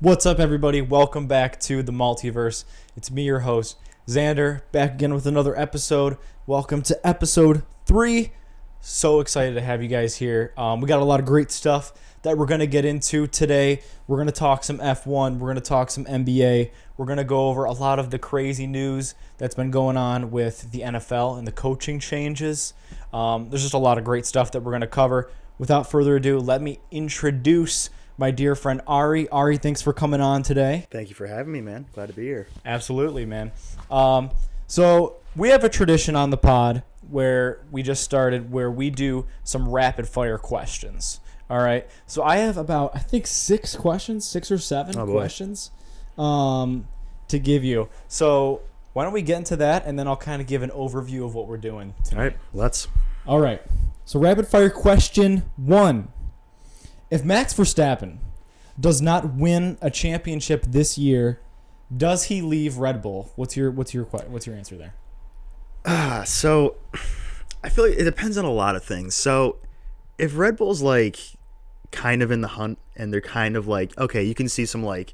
What's up, everybody? Welcome back to the Multiverse. It's me, your host, Xander, back again with another episode. Welcome to episode 3. So excited to have you guys here. We got a lot of great stuff that we're going to get into today. We're going to talk some F1. We're going to talk some NBA. We're going to go over a lot of the crazy news that's been going on with the NFL and the coaching changes. There's just a lot of great stuff that we're going to cover. Without further ado, let me introduce my dear friend Ari. Ari, thanks for coming on today. Thank you for having me, man. Glad to be here. Absolutely, man. So we have a tradition on the pod where we just started where we do some rapid fire questions. All right. So I have about, I think, 6 or 7 questions to give you. So why don't we get into that, and then I'll kind of give an overview of what we're doing tonight. All right. So rapid fire question 1. If Max Verstappen does not win a championship this year, does he leave Red Bull? What's your answer there? So I feel like it depends on a lot of things. So if Red Bull's like kind of in the hunt and they're kind of like, okay, you can see some like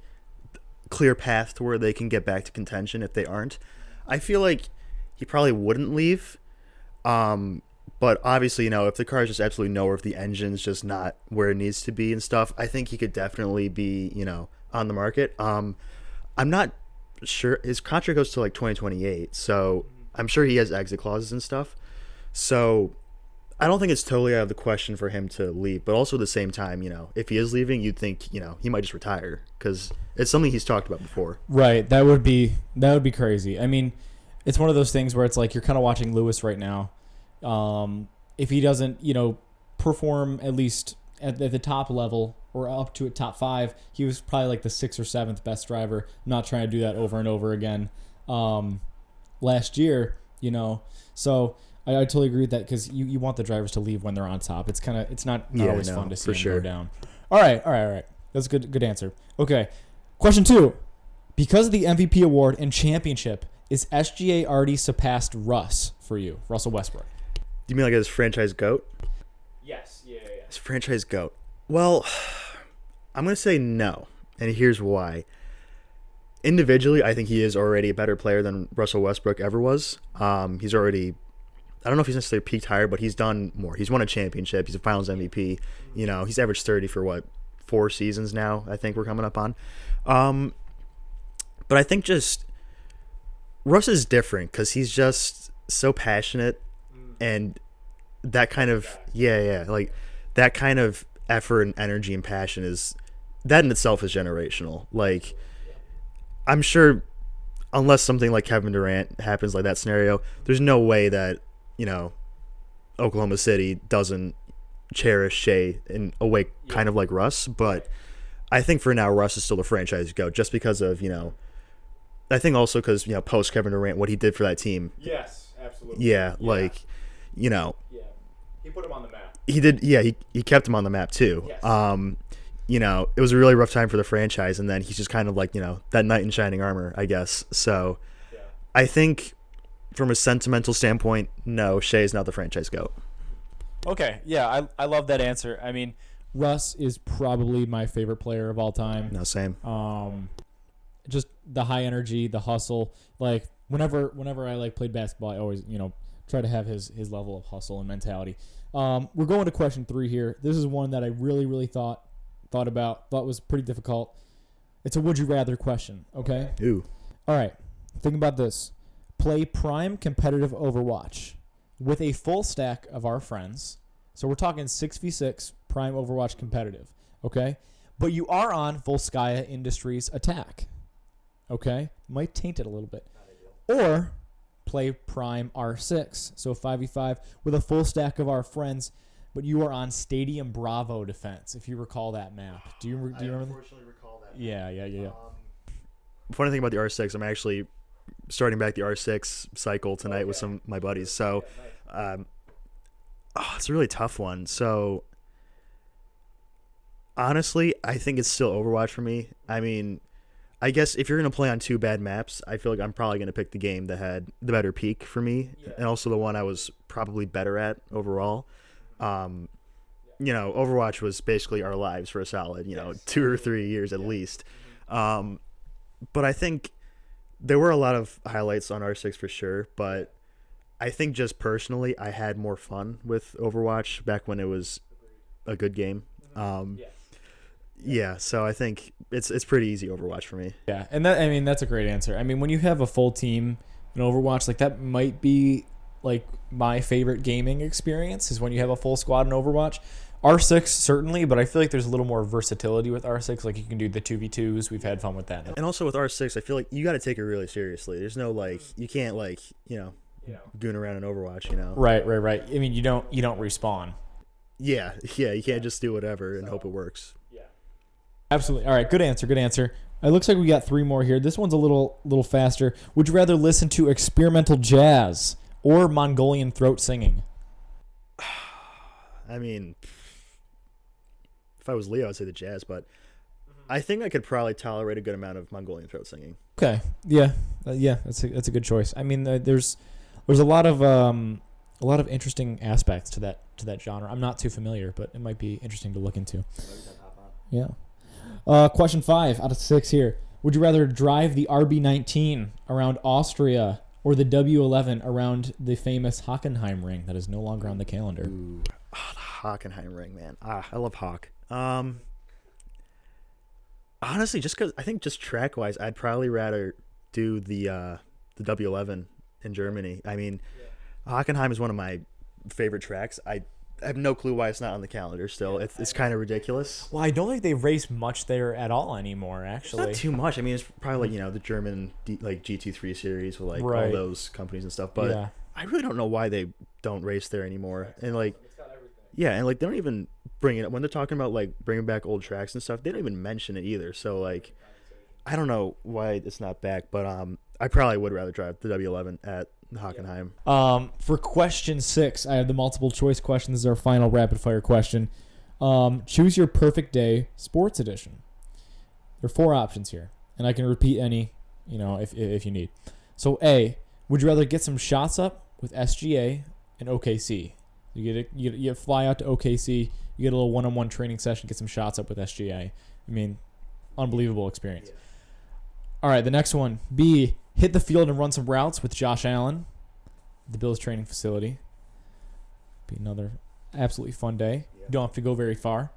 clear path to where they can get back to contention if they aren't, I feel like he probably wouldn't leave. But obviously, you know, if the car is just absolutely nowhere, if the engine's just not where it needs to be and stuff, I think he could definitely be, you know, on the market. I'm not sure. His contract goes to like 2028, so I'm sure he has exit clauses and stuff. So I don't think it's totally out of the question for him to leave. But also at the same time, you know, if he is leaving, you'd think, you know, he might just retire because it's something he's talked about before. Right. That would be crazy. I mean, it's one of those things where it's like you're kind of watching Lewis right now. If he doesn't, you know, perform at least at the top level or up to a top 5, he was probably like the 6th or 7th best driver. I'm not trying to do that over and over again. Last year, you know, so I totally agree with that because you want the drivers to leave when they're on top. It's not always fun to see them go down. All right. That's a good answer. Okay, question 2. Because of the MVP award and championship, is SGA already surpassed Russ for you, Russell Westbrook? Do you mean like his franchise GOAT? Yes. Yeah. His franchise GOAT. Well, I'm going to say no, and here's why. Individually, I think he is already a better player than Russell Westbrook ever was. He's already, I don't know if he's necessarily peaked higher, but he's done more. He's won a championship. He's a Finals MVP. You know, he's averaged 30 for 4 seasons now, I think we're coming up on. But I think just Russ is different because he's just so passionate. And that kind of, like that kind of effort and energy and passion that in itself is generational. Like, I'm sure unless something like Kevin Durant happens, like that scenario, there's no way that, you know, Oklahoma City doesn't cherish Shea in a way kind of like Russ. But I think for now, Russ is still the franchise GOAT just because of, you know, I think also because, you know, post Kevin Durant, what he did for that team. Yes, absolutely. Yeah. Like, you know, he put him on the map. He did. Yeah, he kept him on the map too. Yes. You know, it was a really rough time for the franchise, and then he's just kind of like, you know, that knight in shining armor, I guess. So, I think from a sentimental standpoint, no, Shea is not the franchise GOAT. Okay, yeah, I love that answer. I mean, Russ is probably my favorite player of all time. No, same. Just the high energy, the hustle. Like whenever I like played basketball, I always, you know, try to have his level of hustle and mentality. We're going to question 3 here. This is one that I really thought was pretty difficult. It's a would you rather question, okay? Ooh. All right. Think about this. Play prime competitive Overwatch with a full stack of our friends. So we're talking 6v6 prime Overwatch competitive, okay? But you are on Volskaya Industries Attack, okay? Might taint it a little bit. Or play prime R6, so 5v5 with a full stack of our friends, but you are on Stadium Bravo Defense, if you recall that map. Do you remember? I unfortunately recall that. Yeah. Funny thing about the R6, I'm actually starting back the R6 cycle tonight with some of my buddies. So, it's a really tough one. So, honestly, I think it's still Overwatch for me. I mean, I guess if you're going to play on 2 bad maps, I feel like I'm probably going to pick the game that had the better peak for me, and also the one I was probably better at overall. You know, Overwatch was basically our lives for a solid, 2 or 3 years at least. But I think there were a lot of highlights on R6 for sure. But I think just personally, I had more fun with Overwatch back when it was a good game. Yeah, so I think it's pretty easy Overwatch for me. Yeah, and that, I mean, that's a great answer. I mean, when you have a full team in Overwatch, like that might be like my favorite gaming experience is when you have a full squad in Overwatch. R6 certainly, but I feel like there's a little more versatility with R6. Like you can do the 2v2s. We've had fun with that. And also with R6, I feel like you got to take it really seriously. There's no like you can't like goon around in Overwatch. Right. I mean, you don't respawn. Yeah. You can't just do whatever and hope it works. Absolutely. All right, good answer. It looks like we got 3 more here. This one's a little faster. Would you rather listen to experimental jazz or Mongolian throat singing? I mean, if I was Leo, I'd say the jazz, but I think I could probably tolerate a good amount of Mongolian throat singing. Okay. Yeah. That's a good choice. I mean, there's a lot of interesting aspects to that genre. I'm not too familiar, but it might be interesting to look into. Yeah. Question 5 out of 6 here. Would you rather drive the RB19 around Austria or the W11 around the famous Hockenheim ring that is no longer on the calendar? Ooh. Oh, the Hockenheim ring, man. I love Hawk. Honestly, just because I think just track wise, I'd probably rather do the W11 in Germany. I mean, Hockenheim is one of my favorite tracks. I have no clue why it's not on the calendar still. It's kind of ridiculous. Well, I don't think they race much there at all anymore, actually. It's not too much. I mean, it's probably like, the German like GT3 series with like all those companies and stuff. But I really don't know why they don't race there anymore. And like, and like they don't even bring it up when they're talking about like bringing back old tracks and stuff. They don't even mention it either. So like, I don't know why it's not back. But I probably would rather drive the W11 at Hockenheim. For question 6, I have the multiple choice question. This is our final rapid fire question. Choose your perfect day sports edition. There are 4 options here, and I can repeat any, if you need. So A, would you rather get some shots up with SGA and OKC? You fly out to OKC, you get a little one-on-one training session, get some shots up with SGA. I mean, unbelievable experience. All right, the next one. B, hit the field and run some routes with Josh Allen, the Bills training facility. Be another absolutely fun day. You don't have to go very far.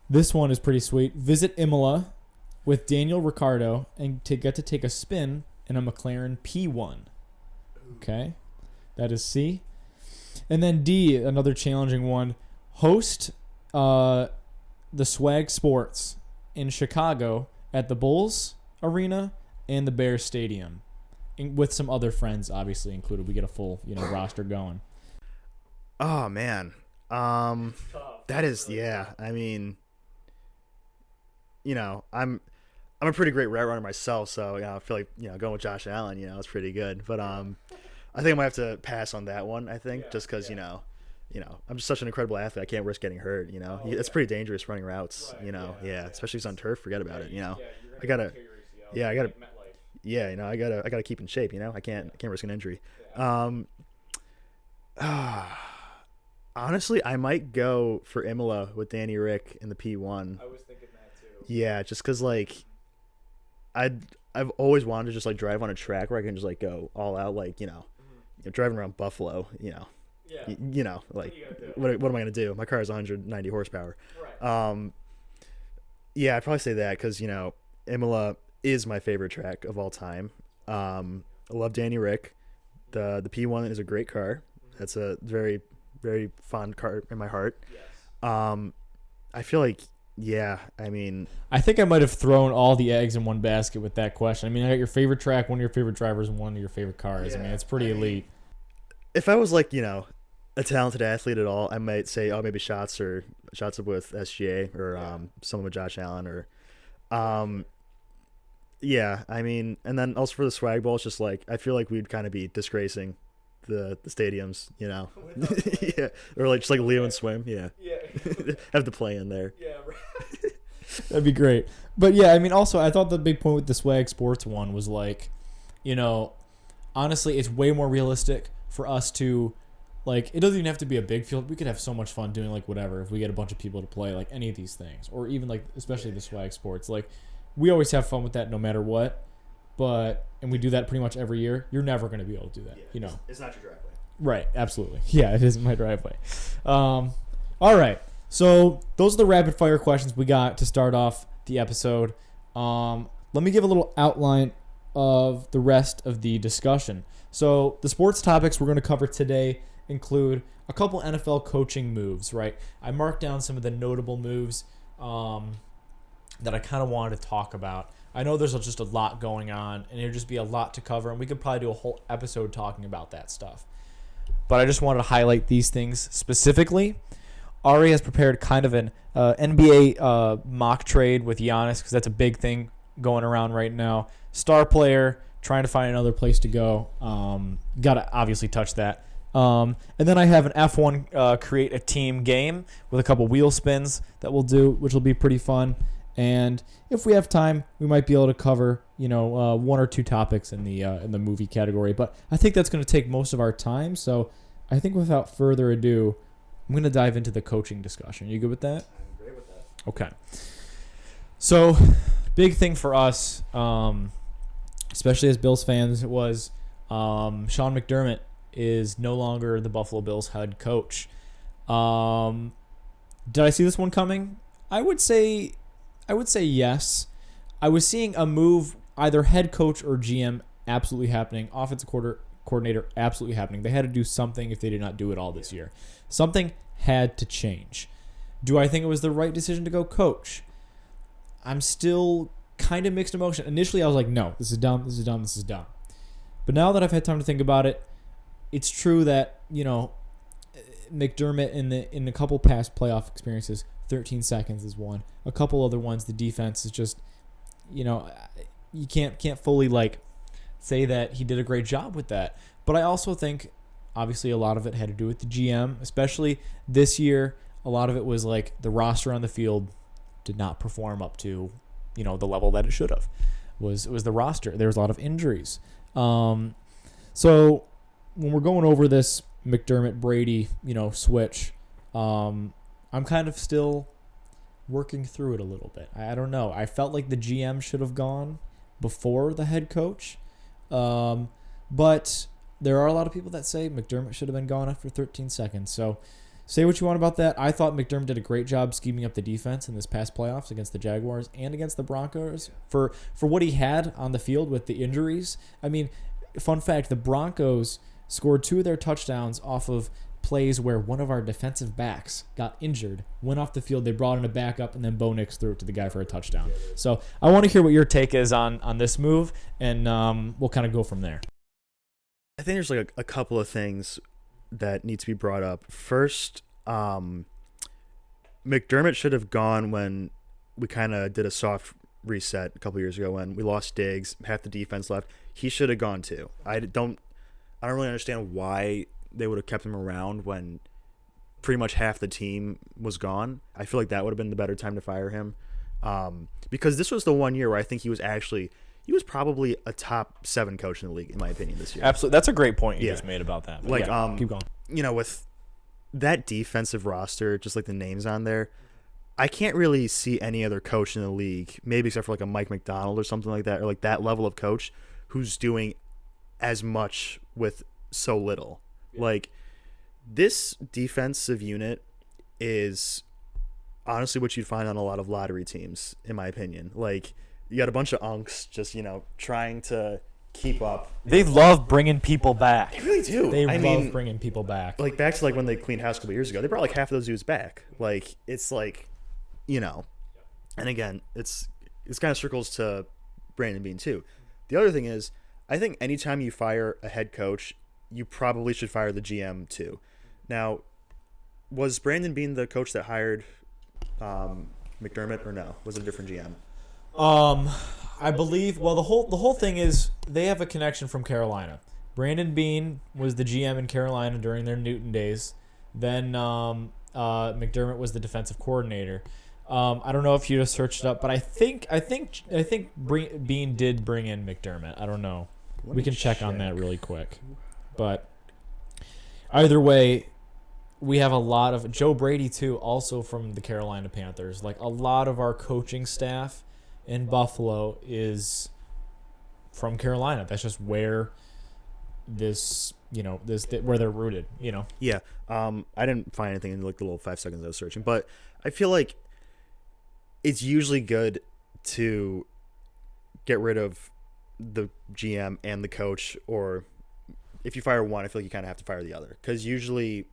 This one is pretty sweet. Visit Imola with Daniel Ricciardo and get to take a spin in a McLaren P1. Okay, that is C. And then D, another challenging one. Host the Swag Sports in Chicago at the Bulls Arena and the Bears Stadium, with some other friends obviously included. We get a full roster going. Oh man, that is I mean, I'm a pretty great route runner myself, so I feel like going with Josh Allen, it's pretty good. But I think I might have to pass on that one. I think just because I'm just such an incredible athlete. I can't risk getting hurt. It's pretty dangerous running routes. Especially if it's on turf. Forget about it. I gotta. I gotta keep in shape. I can't risk an injury. Honestly, I might go for Imola with Danny Rick in the P1. I was thinking that too. Yeah, just because like, I've always wanted to just like drive on a track where I can just like go all out, like driving around Buffalo. Like what am I gonna do? My car is 190 horsepower. Right. I'd probably say that because Imola is my favorite track of all time. I love Danny Rick. The P1 is a great car. That's a very, very fond car in my heart. Yes. I feel like, I mean, I think I might have thrown all the eggs in one basket with that question. I mean, I got your favorite track, one of your favorite drivers, and one of your favorite cars. I mean, it's pretty elite. If I was like, a talented athlete at all, I might say, maybe shots up with SGA or someone with Josh Allen or, I mean, and then also for the swag ball, it's just like I feel like we'd kind of be disgracing the stadiums, or like just like Leo and Swim, have to play in there. Right. That'd be great. But I mean, also I thought the big point with the swag sports one was like, honestly, it's way more realistic for us to. Like, it doesn't even have to be a big field. We could have so much fun doing, like, whatever. If we get a bunch of people to play, like, any of these things. Or even, like, especially the swag sports. Like, we always have fun with that no matter what. And we do that pretty much every year. You're never going to be able to do that, you know. It's not your driveway. Right, absolutely. Yeah, it isn't my driveway. All right, so those are the rapid fire questions we got to start off the episode. Let me give a little outline of the rest of the discussion. So the sports topics we're going to cover today include a couple NFL coaching moves, right? I marked down some of the notable moves that I kind of wanted to talk about. I know there's just a lot going on, and it'll just be a lot to cover, and we could probably do a whole episode talking about that stuff. But I just wanted to highlight these things specifically. Ari has prepared kind of an NBA mock trade with Giannis because that's a big thing going around right now. Star player, trying to find another place to go. Got to obviously touch that. And then I have an F1 create a team game with a couple wheel spins that we'll do, which will be pretty fun. And if we have time, we might be able to cover, one or two topics in the movie category. But I think that's going to take most of our time. So I think without further ado, I'm going to dive into the coaching discussion. You good with that? I'm great with that. Okay. So big thing for us, especially as Bills fans, was Sean McDermott is no longer the Buffalo Bills head coach. Did I see this one coming? I would say yes. I was seeing a move, either head coach or GM, absolutely happening. Offensive coordinator, absolutely happening. They had to do something if they did not do it all this year. Something had to change. Do I think it was the right decision to go coach? I'm still kind of mixed emotion. Initially, I was like, no, this is dumb, this is dumb, this is dumb. But now that I've had time to think about it, it's true that, McDermott in a couple past playoff experiences, 13 seconds is one. A couple other ones, the defense is just, you can't fully say that he did a great job with that. But I also think, obviously, a lot of it had to do with the GM, especially this year. A lot of it was the roster on the field did not perform up to, the level that it should have. Was the roster? There was a lot of injuries. So when we're going over this McDermott Brady, switch, I'm kind of still working through it a little bit. I don't know. I felt like the GM should have gone before the head coach. But there are a lot of people that say McDermott should have been gone after 13 seconds. So say what you want about that. I thought McDermott did a great job scheming up the defense in this past playoffs against the Jaguars and against the Broncos for what he had on the field with the injuries. I mean, fun fact, the Broncos scored 2 of their touchdowns off of plays where one of our defensive backs got injured, went off the field, they brought in a backup, and then Bo Nix threw it to the guy for a touchdown. So I want to hear what your take is on this move, and we'll kind of go from there. I think there's a couple of things that need to be brought up. First, McDermott should have gone when we kind of did a soft reset a couple years ago when we lost Diggs, half the defense left. He should have gone too. I don't really understand why they would have kept him around when pretty much half the team was gone. I feel like that would have been the better time to fire him, because this was the one year where I think he was probably a top 7 coach in the league, in my opinion, this year. Absolutely. That's a great point you just made about that. Keep going. With that defensive roster, just the names on there, I can't really see any other coach in the league, maybe except for a Mike McDonald or something like that, or that level of coach who's doing as much with so little. Yeah. This defensive unit is honestly what you'd find on a lot of lottery teams, in my opinion. You got a bunch of unks just, trying to keep up. They love bringing people back. They really do. They love bringing people back. Back to when they cleaned house a couple years ago, they brought half of those dudes back. It's and again, it's kind of circles to Brandon Beane too. The other thing is, I think anytime you fire a head coach, you probably should fire the GM too. Now, was Brandon Beane the coach that hired McDermott, or no? Was it a different GM? I believe. Well, the whole thing is they have a connection from Carolina. Brandon Beane was the GM in Carolina during their Newton days. Then McDermott was the defensive coordinator. I don't know if you just searched it up, but I think Beane did bring in McDermott. I don't know. We can check on that really quick. But either way, we have a lot of Joe Brady too, also from the Carolina Panthers. A lot of our coaching staff in Buffalo is from Carolina. That's just where where they're rooted. Yeah. I didn't find anything in like the little 5 seconds I was searching, but I feel like it's usually good to get rid of the GM and the coach, or if you fire one, I feel like you kind of have to fire the other, because usually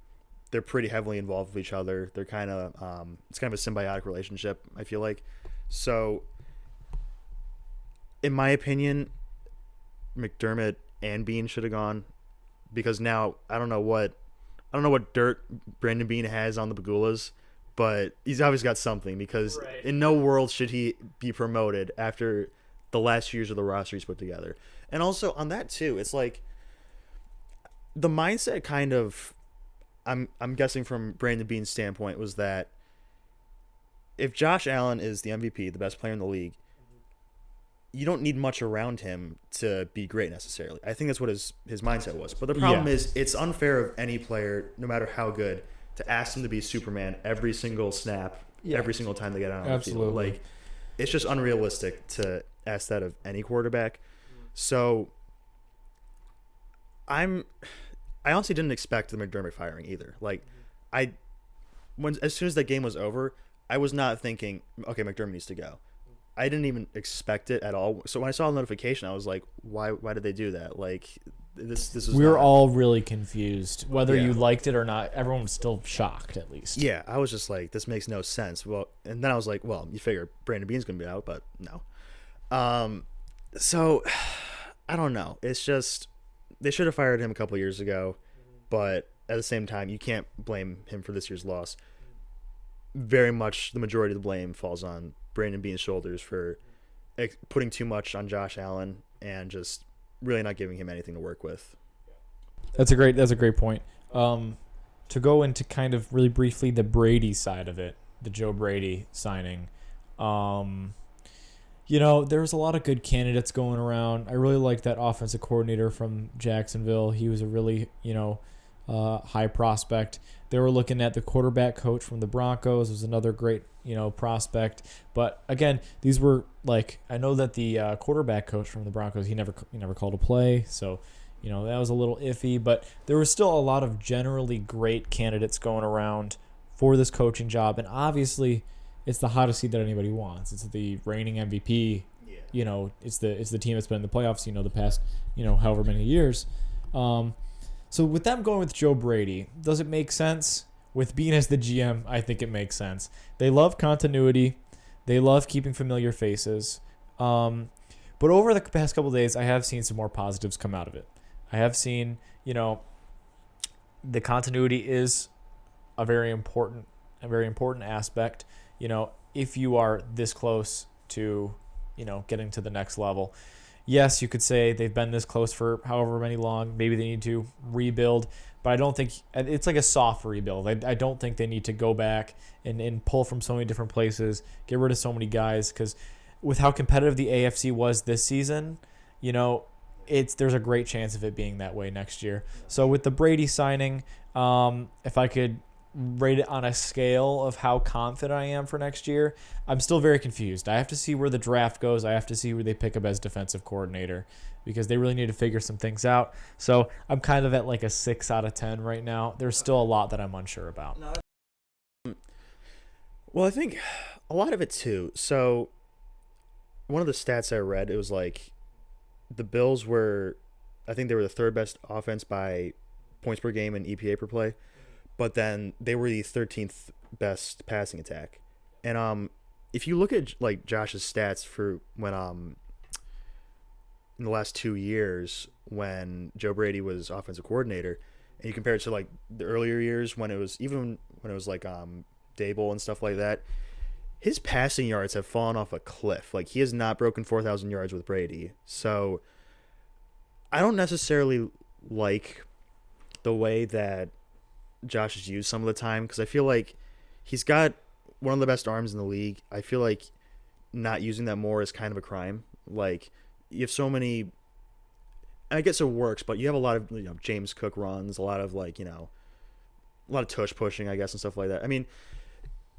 they're pretty heavily involved with each other. They're kind of it's kind of a symbiotic relationship, I feel like. So, in my opinion, McDermott and Bean should have gone, because now I don't know what dirt Brandon Bean has on the Bagulas, but he's obviously got something, because in no world should he be promoted after the last few years of the roster he's put together. And also on that too, it's like the mindset kind of, I'm guessing from Brandon Bean's standpoint, was that if Josh Allen is the MVP, the best player in the league, you don't need much around him to be great necessarily. I think that's what his mindset was. But the problem is, it's unfair of any player, no matter how good, to ask them to be Superman every single snap, every single time they get out on the field. Like, it's just unrealistic to ask that of any quarterback. So I honestly didn't expect the McDermott firing either. Like, as soon as that game was over, I was not thinking, okay, McDermott needs to go. I didn't even expect it at all. So when I saw the notification, I was like, why did they do that? Like, this is we were all really confused. Whether you liked it or not, everyone was still shocked, at least. Yeah, I was just like, this makes no sense. Well, and then I was like, well, you figure Brandon Bean's going to be out, but no. So I don't know. It's just, they should have fired him a couple years ago, but at the same time, you can't blame him for this year's loss. Very much the majority of the blame falls on Brandon Bean's shoulders for putting too much on Josh Allen and just really not giving him anything to work with. That's a great point. To go into kind of really briefly the Brady side of it, the Joe Brady signing. There's a lot of good candidates going around. I really like that offensive coordinator from Jacksonville. He was a really, high prospect. They were looking at the quarterback coach from the Broncos. Was another great, prospect. But again, these were like, I know that the quarterback coach from the Broncos, he never called a play. So, that was a little iffy. But there was still a lot of generally great candidates going around for this coaching job. And obviously, it's the hottest seat that anybody wants. It's the reigning MVP. Yeah. It's the team that's been in the playoffs, the past, however many years. So with them going with Joe Brady, does it make sense? With Bean as the GM, I think it makes sense. They love continuity. They love keeping familiar faces. But over the past couple of days, I have seen some more positives come out of it. I have seen, the continuity is a very important aspect. If you are this close to, getting to the next level. Yes, you could say they've been this close for however many long. Maybe they need to rebuild, but I don't think it's like a soft rebuild. I don't think they need to go back and pull from so many different places, get rid of so many guys, because with how competitive the AFC was this season, there's a great chance of it being that way next year. So with the Brady signing, if I could rate it on a scale of how confident I am for next year, I'm still very confused. I have to see where the draft goes. I have to see where they pick up as defensive coordinator, because they really need to figure some things out. So I'm kind of at like a 6 out of 10 right now. There's still a lot that I'm unsure about. Well, I think a lot of it too. So one of the stats I read, it was like the Bills were, I think they were the third best offense by points per game and EPA per play. But then they were the 13th best passing attack. And if you look at like Josh's stats for when in the last 2 years when Joe Brady was offensive coordinator, and you compare it to like the earlier years when it was like Dable and stuff like that, his passing yards have fallen off a cliff. Like, he has not broken 4,000 yards with Brady. So I don't necessarily like the way that Josh is used some of the time, because I feel like he's got one of the best arms in the league. I feel like not using that more is kind of a crime. Like, you have so many, and I guess it works, but you have a lot of James Cook runs, a lot of a lot of tush pushing, I guess, and stuff like that. I mean,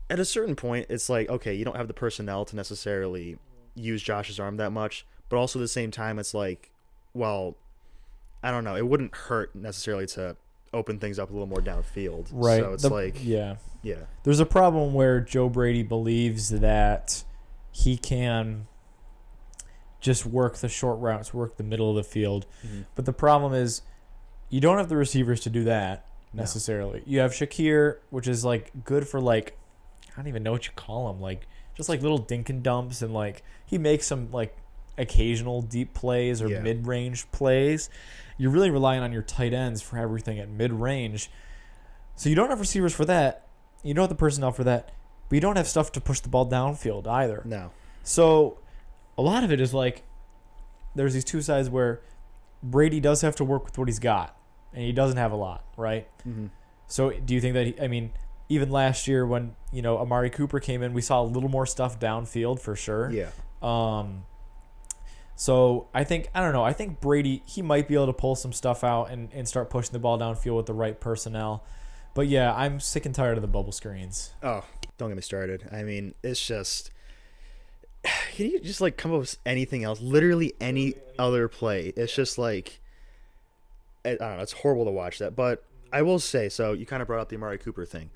at a certain point, it's like, okay, you don't have the personnel to necessarily use Josh's arm that much, but also at the same time, it's like, well, I don't know. It wouldn't hurt necessarily to open things up a little more downfield. Right. So it's yeah. yeah. There's a problem where Joe Brady believes that he can just work the short routes, work the middle of the field. Mm-hmm. But the problem is you don't have the receivers to do that necessarily. No. You have Shakir, which is like good for like, I don't even know what you call him, like just like little dink and dumps, and like he makes some like occasional deep plays or mid-range plays. You're really relying on your tight ends for everything at mid-range. So you don't have receivers for that. You don't have the personnel for that. But you don't have stuff to push the ball downfield either. No. So a lot of it is like there's these two sides where Brady does have to work with what he's got, and he doesn't have a lot, right? Mm-hmm. So do you think that even last year when, Amari Cooper came in, we saw a little more stuff downfield for sure. Yeah. So I think Brady, he might be able to pull some stuff out and start pushing the ball downfield with the right personnel. But yeah, I'm sick and tired of the bubble screens. Oh, don't get me started. I mean, it's just, can you just like come up with anything else? Literally any other play. It's just like, I don't know. It's horrible to watch that. But I will say, so you kind of brought up the Amari Cooper thing.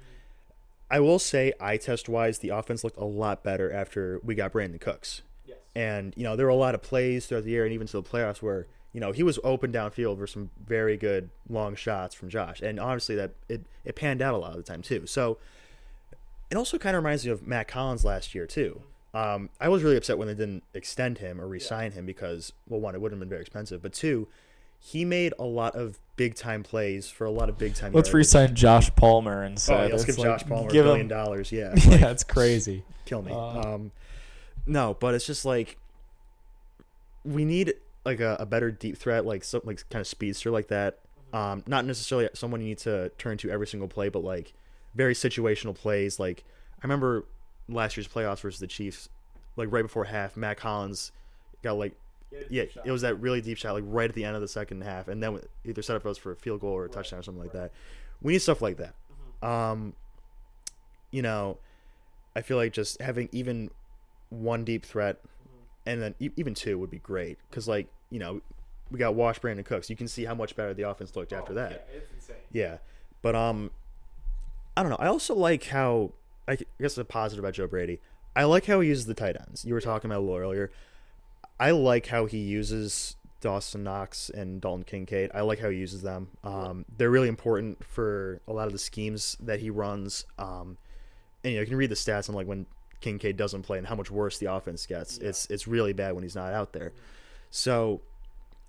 I will say, eye test wise, the offense looked a lot better after we got Brandon Cooks. Yes. And there were a lot of plays throughout the year and even to the playoffs where he was open downfield for some very good long shots from Josh, and honestly that it panned out a lot of the time too. So it also kind of reminds me of Matt Collins last year too. I was really upset when they didn't extend him or re-sign him because, well, one, it would have been very expensive, but two, he made a lot of big-time plays for a lot of big-time Let's re-sign Josh Palmer instead. Let's give Josh Palmer $1 billion. Yeah. Yeah, it's crazy. Kill me. No, but it's just like we need like a better deep threat, like some like kind of speedster like that. Not necessarily someone you need to turn to every single play, but like very situational plays. Like I remember last year's playoffs versus the Chiefs, like right before half, Matt Collins got like it was that really deep shot, like right at the end of the second half, and then either set up us for a field goal or a touchdown or something like that. We need stuff like that. I feel like just having even one deep threat, and then even two would be great because, like, we got Wash, Brandon Cooks. You can see how much better the offense looked after that. Yeah, it's insane. Yeah, but I don't know. I also like how I guess the positive about Joe Brady. I like how he uses the tight ends. You were talking about a little earlier. I like how he uses Dawson Knox and Dalton Kincaid. I like how he uses them. They're really important for a lot of the schemes that he runs. And you can read the stats on like when Kincaid doesn't play and how much worse the offense gets. Yeah. It's really bad when he's not out there. So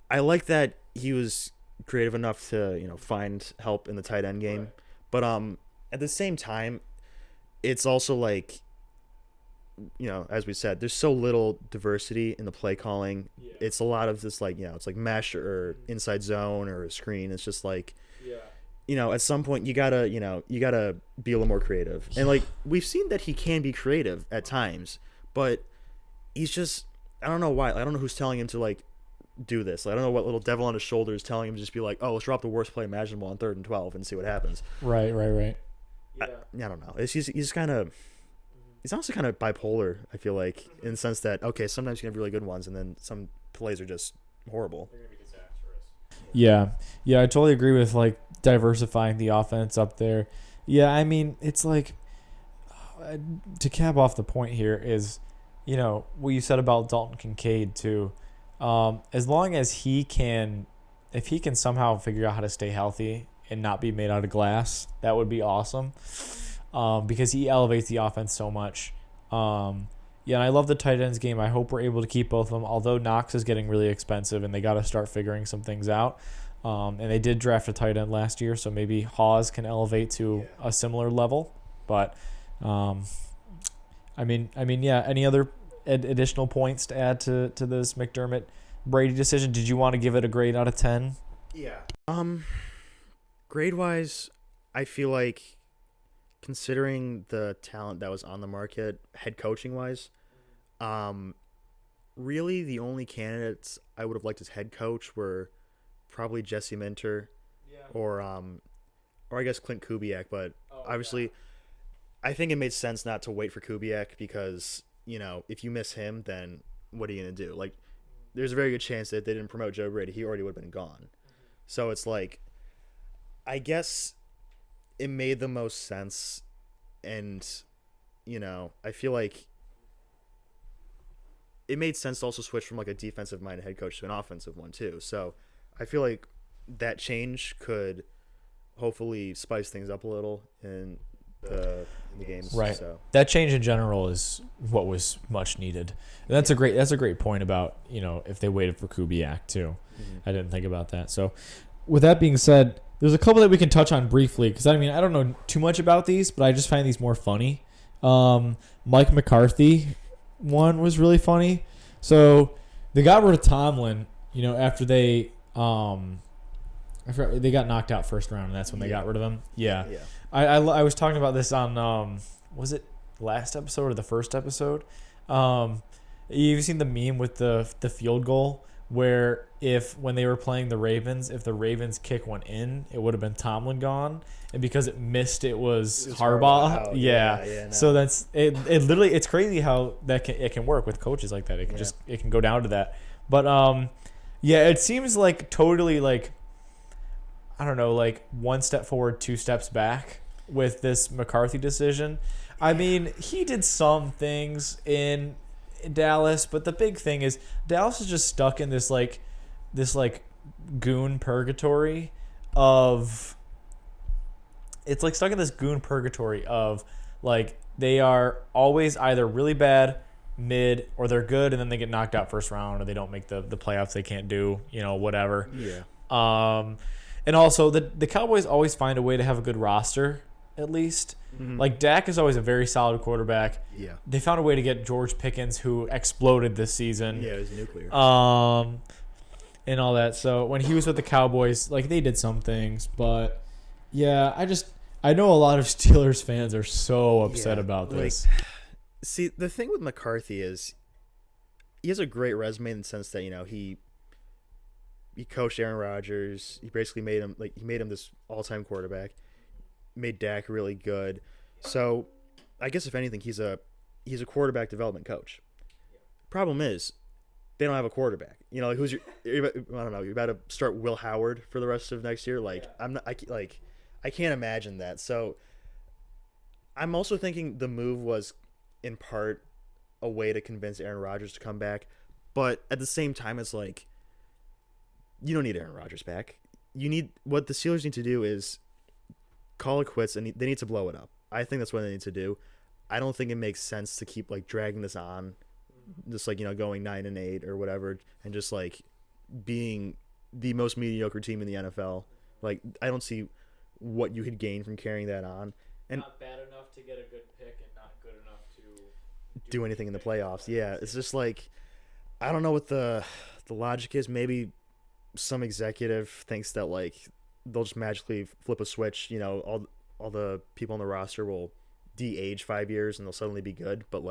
I like that he was creative enough to find help in the tight end game. Right. But at the same time, it's also like, as we said, there's so little diversity in the play calling. Yeah. It's a lot of this like, it's like mesh or inside zone or a screen. It's just like, at some point you gotta be a little more creative. And like we've seen that he can be creative at times, but he's just, I don't know why. I don't know who's telling him to like do this. Like, I don't know what little devil on his shoulder is telling him to just be like, oh, let's drop the worst play imaginable on 3rd and 12 and see what happens. Right. Yeah. I don't know. He's kind of. He's also kind of bipolar, I feel like, in the sense that, okay, sometimes you can have really good ones, and then some plays are just horrible. They're going to be disastrous. Yeah, I totally agree with, like, diversifying the offense up there. Yeah, I mean, it's like, to cap off the point here is, what you said about Dalton Kincaid, too. As long as if he can somehow figure out how to stay healthy and not be made out of glass, that would be awesome. Because he elevates the offense so much. And I love the tight ends game. I hope we're able to keep both of them, although Knox is getting really expensive and they got to start figuring some things out. And they did draft a tight end last year, so maybe Hawes can elevate to a similar level. But, any other additional points to add to this McDermott-Brady decision? Did you want to give it a grade out of 10? Yeah. Grade-wise, I feel like, considering the talent that was on the market, head coaching wise, really the only candidates I would have liked as head coach were probably Jesse Minter, or I guess Clint Kubiak. But obviously, I think it made sense not to wait for Kubiak because if you miss him, then what are you gonna do? Like, there's a very good chance that if they didn't promote Joe Brady, he already would have been gone. So it's like, I guess it made the most sense, and I feel like it made sense to also switch from like a defensive minded head coach to an offensive one too. So I feel like that change could hopefully spice things up a little in the games. Right. So. That change in general is what was much needed. And that's a great point about, if they waited for Kubiak too. I didn't think about that. So with that being said, there's a couple that we can touch on briefly because I don't know too much about these, but I just find these more funny. Mike McCarthy one was really funny. So they got rid of Tomlin, after they I forgot, they got knocked out first round, and that's when they got rid of him. Yeah. I was talking about this on was it last episode or the first episode? You've seen the meme with the field goal where when they were playing the Ravens, if the Ravens kick went in, it would have been Tomlin gone, and because it missed, it was Harbaugh. Yeah. No. So that's it. Literally, it's crazy how it can work with coaches like that. It can go down to that. But it seems like totally like, I don't know, like one step forward, two steps back with this McCarthy decision. I mean, he did some things in Dallas, but the big thing is Dallas is just stuck in this goon purgatory of like they are always either really bad, mid, or they're good and then they get knocked out first round or they don't make the playoffs. They can't do whatever. And also the Cowboys always find a way to have a good roster, at least. Like Dak is always a very solid quarterback. Yeah. They found a way to get George Pickens, who exploded this season. Yeah, it was nuclear. And all that. So when he was with the Cowboys, like they did some things, but yeah, I know a lot of Steelers fans are so upset about this. See, the thing with McCarthy is he has a great resume in the sense that, he coached Aaron Rodgers. He basically made him this all-time quarterback. Made Dak really good. So, I guess if anything, he's a quarterback development coach. Problem is, they don't have a quarterback. I don't know. You're about to start Will Howard for the rest of next year. I can't imagine that. So, I'm also thinking the move was in part a way to convince Aaron Rodgers to come back, but at the same time, it's like you don't need Aaron Rodgers back. What the Steelers need to do is call it quits, and they need to blow it up. I think that's what they need to do. I don't think it makes sense to keep dragging this on, just going 9-8 or whatever, and just being the most mediocre team in the NFL. I don't see what you could gain from carrying that on. And not bad enough to get a good pick, and not good enough to do anything in the playoffs. Yeah, it's just I don't know what the logic is. Maybe some executive thinks that they'll just magically flip a switch. All the people on the roster will de-age 5 years and they'll suddenly be good. But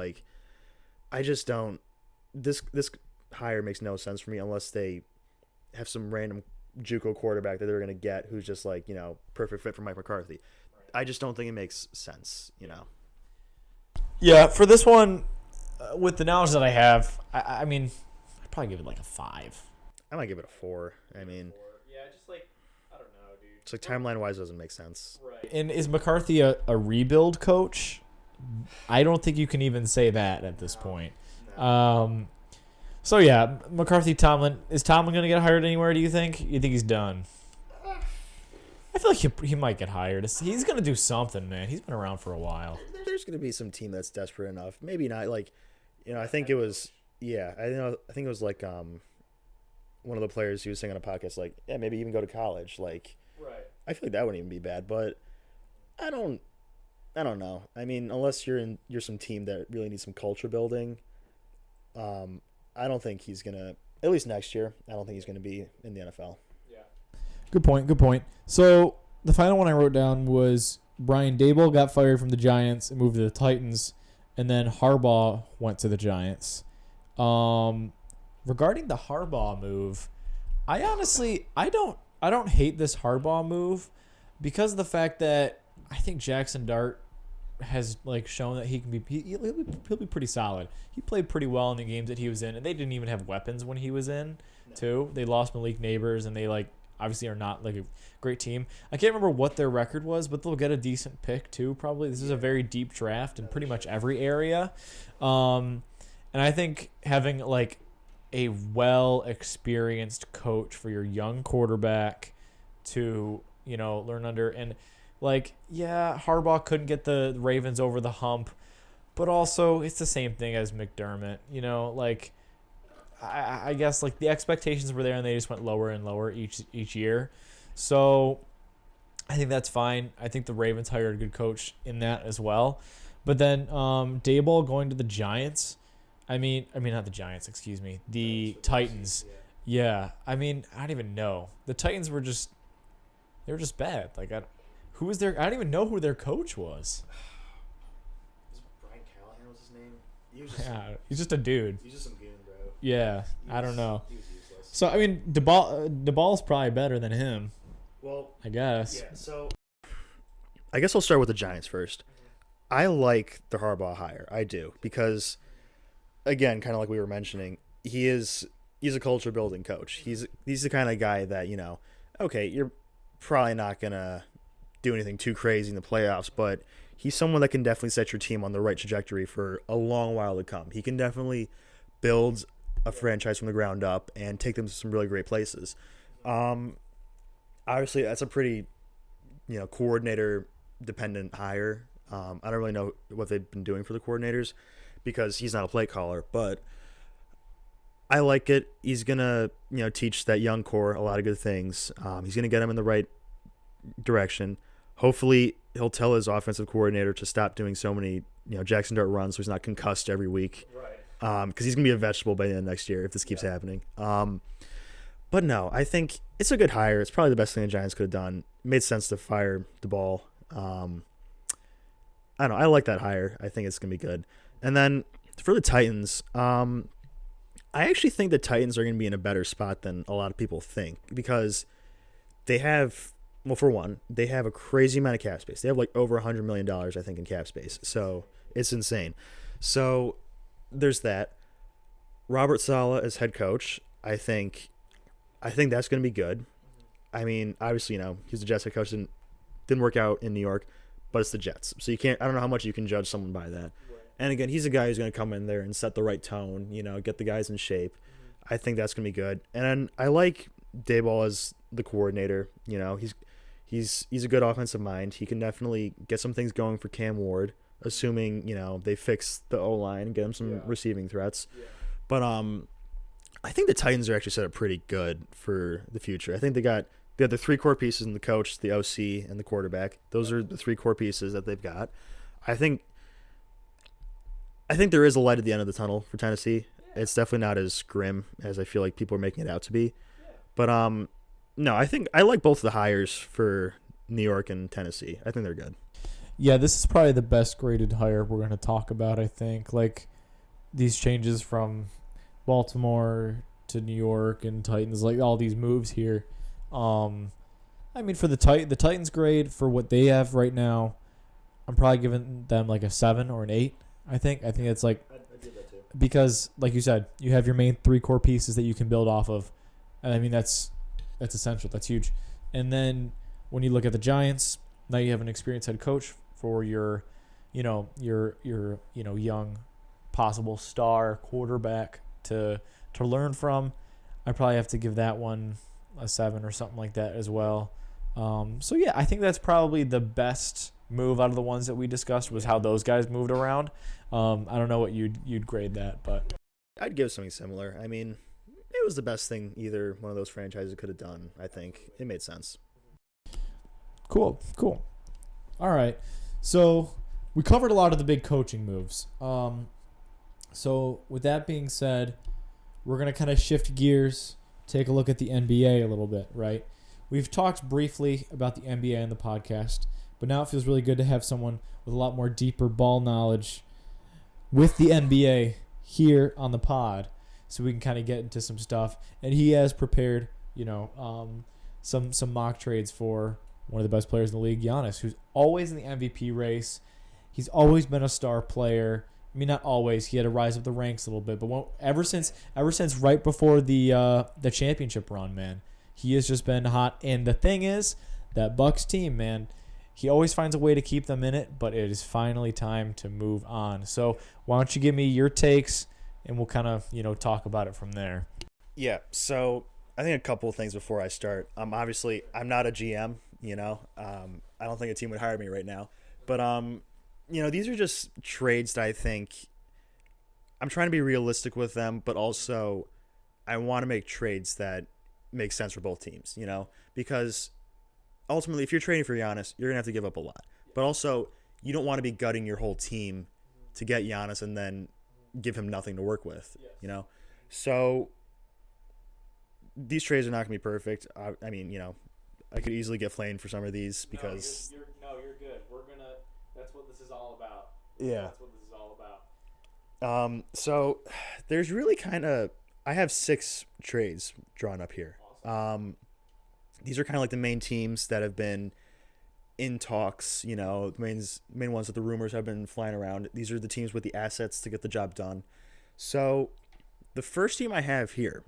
I just don't. This hire makes no sense for me unless they have some random JUCO quarterback that they're gonna get who's just perfect fit for Mike McCarthy. I just don't think it makes sense. Yeah, for this one, with the knowledge that I have, I mean, I'd probably give it a 5. I might give it a 4. I mean, yeah, just I don't know, dude. It's timeline wise doesn't make sense. Right. And is McCarthy a rebuild coach? I don't think you can even say that at this point. No. So yeah, McCarthy, Tomlin. Is Tomlin going to get hired anywhere? Do you think? You think he's done? I feel like he might get hired. He's going to do something, man. He's been around for a while. There's going to be some team that's desperate enough. Maybe not. I think it was. Yeah, I think it was one of the players he was saying on a podcast, maybe even go to college. Right. I feel like that wouldn't even be bad, but I don't know. I mean, unless you're some team that really needs some culture building, I don't think he's gonna. At least next year, I don't think he's gonna be in the NFL. Yeah. Good point. So the final one I wrote down was Brian Daboll got fired from the Giants and moved to the Titans, and then Harbaugh went to the Giants. Regarding the Harbaugh move, I honestly I don't hate this Harbaugh move because of the fact that I think Jackson Dart has like shown that he can be he'll be pretty solid. He played pretty well in the games that he was in, and they didn't even have weapons when he was in. Too. They lost Malik Neighbors, and they like obviously are not like a great team. I can't remember what their record was, but they'll get a decent pick too. Probably this is a very deep draft in pretty much every area, and I think having like a well experienced coach for your young quarterback to learn under and. Like, yeah, Harbaugh couldn't get the Ravens over the hump, but also it's the same thing as McDermott. Like, I guess like the expectations were there and they just went lower and lower each year. So I think that's fine. I think the Ravens hired a good coach in that as well. But then Daboll going to the Giants. I mean not the Giants, excuse me. The Titans. Yeah. I mean, I don't even know. The Titans were just bad. Like who was their? I don't even know who their coach was. Brian Callahan was his name. He's just a dude. He's just some goon, bro. Yeah, I don't know. He was useless. So I mean, DeBall's probably better than him. Well, I guess. Yeah. So I guess I'll start with the Giants first. I like the Harbaugh hire. I do because, again, kind of like we were mentioning, he's a culture building coach. He's the kind of guy that okay, you're probably not gonna do anything too crazy in the playoffs, but he's someone that can definitely set your team on the right trajectory for a long while to come. He can definitely build a franchise from the ground up and take them to some really great places. Obviously, that's a pretty, coordinator dependent hire. I don't really know what they've been doing for the coordinators because he's not a play caller, but I like it. He's gonna, teach that young core a lot of good things. He's gonna get them in the right direction. Hopefully, he'll tell his offensive coordinator to stop doing so many, Jackson Dart runs so he's not concussed every week. Right. Because he's going to be a vegetable by the end of next year if this keeps happening. But no, I think it's a good hire. It's probably the best thing the Giants could have done. It made sense to fire the ball. I don't know. I like that hire. I think it's going to be good. And then for the Titans, I actually think the Titans are going to be in a better spot than a lot of people think because they have... Well, for one, they have a crazy amount of cap space. They have like over $100 million, I think, in cap space. So it's insane. So there's that. Robert Saleh as head coach, I think that's going to be good. I mean, obviously, he's the Jets head coach. Didn't work out in New York, but it's the Jets. So I don't know how much you can judge someone by that. Right. And again, he's a guy who's going to come in there and set the right tone, get the guys in shape. Mm-hmm. I think that's going to be good. And I like Daboll as the coordinator. He's a good offensive mind. He can definitely get some things going for Cam Ward, assuming, they fix the O-line and get him some receiving threats. Yeah. But I think the Titans are actually set up pretty good for the future. I think they have the three core pieces in the coach, the OC, and the quarterback. Those are the three core pieces that they've got. I think there is a light at the end of the tunnel for Tennessee. Yeah. It's definitely not as grim as I feel like people are making it out to be. Yeah. But no, I think I like both of the hires for New York and Tennessee. I think they're good. Yeah, this is probably the best graded hire we're going to talk about, I think. Like, these changes from Baltimore to New York and Titans, like all these moves here. I mean, for the Titans grade, for what they have right now, I'm probably giving them like a 7 or an 8, I think. I think it's like... I did that too. Because, like you said, you have your main three core pieces that you can build off of. And, I mean, that's essential. That's huge. And then when you look at the Giants, now you have an experienced head coach for your young possible star quarterback to learn from. I probably have to give that one a 7 or something like that as well. So yeah, I think that's probably the best move out of the ones that we discussed was how those guys moved around. I don't know what you'd grade that, but I'd give something similar. I mean, it was the best thing either one of those franchises could have done. I think it made sense. Cool. All right. So we covered a lot of the big coaching moves. So with that being said, we're going to kind of shift gears, take a look at the NBA a little bit, right? We've talked briefly about the NBA in the podcast, but now it feels really good to have someone with a lot more deeper ball knowledge with the NBA here on the pod, so we can kind of get into some stuff. And he has prepared, some mock trades for one of the best players in the league, Giannis, who's always in the MVP race. He's always been a star player. I mean, not always. He had to rise up the ranks a little bit, but ever since right before the championship run, man, he has just been hot. And the thing is, that Bucks team, man, he always finds a way to keep them in it. But it is finally time to move on. So why don't you give me your takes, and we'll kind of talk about it from there. Yeah. So I think a couple of things before I start. Obviously, I'm not a GM. I don't think a team would hire me right now. But these are just trades that I think I'm trying to be realistic with them, but also I want to make trades that make sense for both teams, because ultimately if you're trading for Giannis, you're going to have to give up a lot. But also, you don't want to be gutting your whole team to get Giannis and then give him nothing to work with, So these trades are not going to be perfect. I mean, I could easily get flamed for some of these because you're good. That's what this is all about. Yeah. That's what this is all about. So there's really I have 6 trades drawn up here. Awesome. These are kind of like the main teams that have been in talks, the main ones that the rumors have been flying around. These are the teams with the assets to get the job done. So the first team I have here,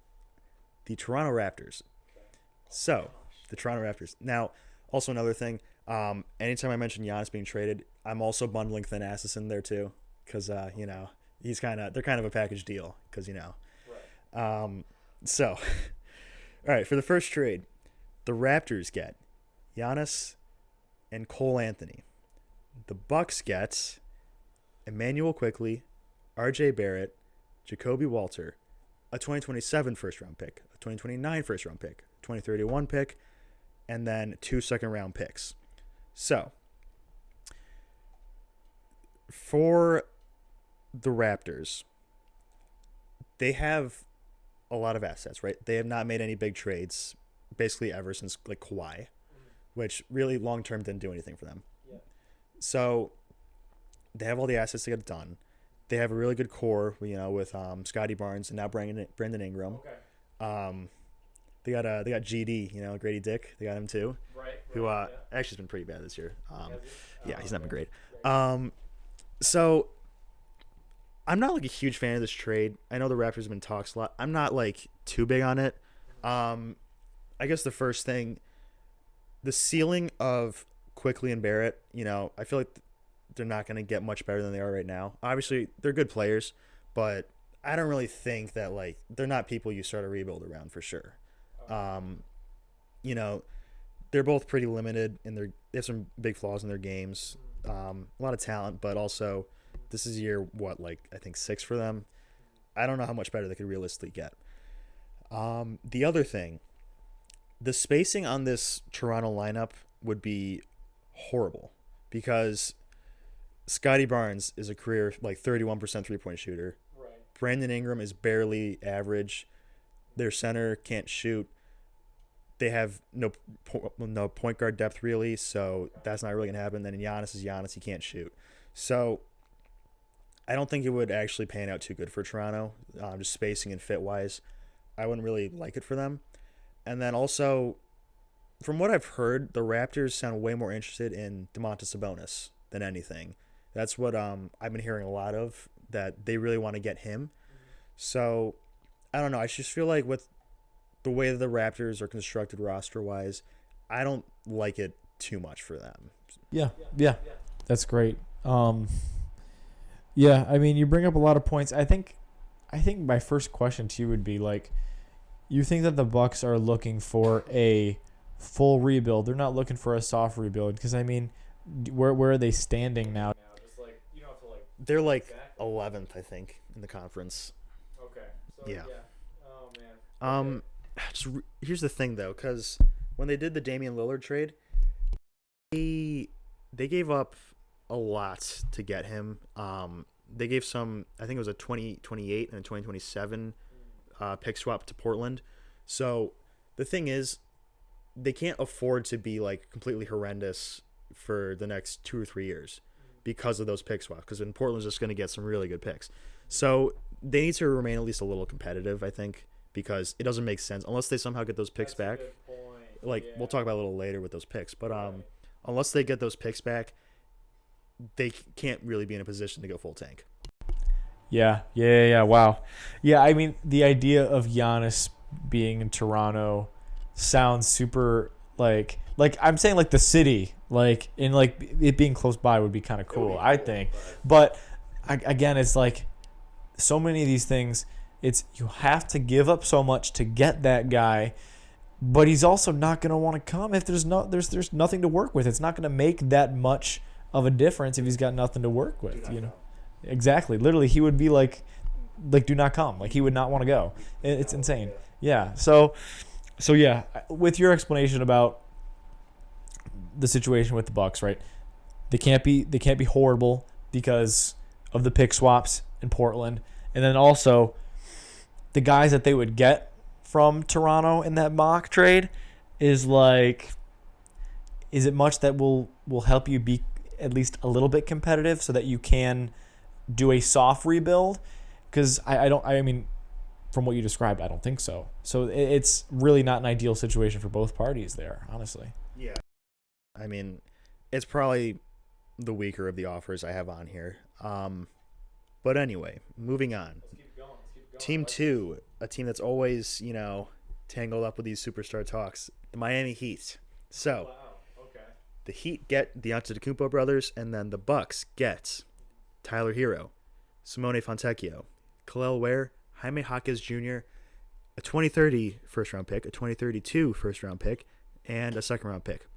the Toronto Raptors. So the Toronto Raptors. Now, also another thing, anytime I mention Giannis being traded, I'm also bundling Thanasis in there too, because they're kind of a package deal, because Right. So, all right, for the first trade, the Raptors get Giannis and Cole Anthony. The Bucks get Emmanuel Quickley, R.J. Barrett, Jacoby Walter, a 2027 first-round pick, a 2029 first-round pick, 2031 pick, and then 2 second-round picks. So, for the Raptors, they have a lot of assets, right? They have not made any big trades basically ever since like Kawhi, which really long-term didn't do anything for them. Yeah. So they have all the assets to get it done. They have a really good core, with Scotty Barnes and now Brandon Ingram. Okay. They got GD, Grady Dick. They got him too. Right. Who actually has been pretty bad this year. He's not been great. Right. So I'm not like a huge fan of this trade. I know the Raptors have been talks a lot. I'm not like too big on it. I guess the first thing, the ceiling of Quickly and Barrett, I feel like they're not going to get much better than they are right now. Obviously, they're good players, but I don't really think that like they're not people you start a rebuild around for sure. They're both pretty limited and they have some big flaws in their games. A lot of talent, but also this is year I think 6 for them. I don't know how much better they could realistically get. The other thing, the spacing on this Toronto lineup would be horrible because Scotty Barnes is a career 31% 3-point shooter. Right. Brandon Ingram is barely average. Their center can't shoot. They have no point guard depth really, so that's not really gonna happen. Then Giannis is Giannis; he can't shoot. So I don't think it would actually pan out too good for Toronto, just spacing and fit wise. I wouldn't really like it for them. And then also, from what I've heard, the Raptors sound way more interested in Domantas Sabonis than anything. That's what I've been hearing a lot of, that they really want to get him. So I don't know. I just feel like with the way that the Raptors are constructed roster-wise, I don't like it too much for them. Yeah. That's great. Yeah, I mean, you bring up a lot of points. I think my first question to you would be you think that the Bucks are looking for a full rebuild? They're not looking for a soft rebuild because I mean, where are they standing now? Just you don't have to They're 11th, I think, in the conference. Okay. So, yeah. Oh man. Here's the thing though, because when they did the Damian Lillard trade, they gave up a lot to get him. They gave some, I think it was a 2028 and a 2027 pick swap to Portland. So the thing is, they can't afford to be completely horrendous for the next 2 or 3 years because of those pick swaps. Because then Portland's just going to get some really good picks. So they need to remain at least a little competitive, I think, because it doesn't make sense unless they somehow get those picks back. We'll talk about it a little later with those picks, but unless they get those picks back, they can't really be in a position to go full tank. Yeah. Wow. Yeah, I mean, the idea of Giannis being in Toronto sounds super like I'm saying like the city, like in like it being close by would be kind of cool, I think. But again, it's like so many of these things. It's you have to give up so much to get that guy, but he's also not going to want to come if there's nothing to work with. It's not going to make that much of a difference if he's got nothing to work with, you know. Exactly. Literally, he would be like do not come. Like he would not want to go. It's insane. Yeah. So yeah, with your explanation about the situation with the Bucks, right? They can't be horrible because of the pick swaps in Portland, and then also the guys that they would get from Toronto in that mock trade is it much that will help you be at least a little bit competitive so that you can do a soft rebuild? Because I mean, from what you described, I don't think so. So it's really not an ideal situation for both parties there, honestly. Yeah. I mean, it's probably the weaker of the offers I have on here. But anyway, moving on. Let's keep going. Team 2, a team that's always, tangled up with these superstar talks, the Miami Heat. So, Okay. the Heat get the Antetokounmpo brothers, and then the Bucks get Tyler Hero, Simone Fontecchio, Khalil Ware, Jaime Jaquez Jr., a 2030 first-round pick, a 2032 first-round pick, and a second-round pick.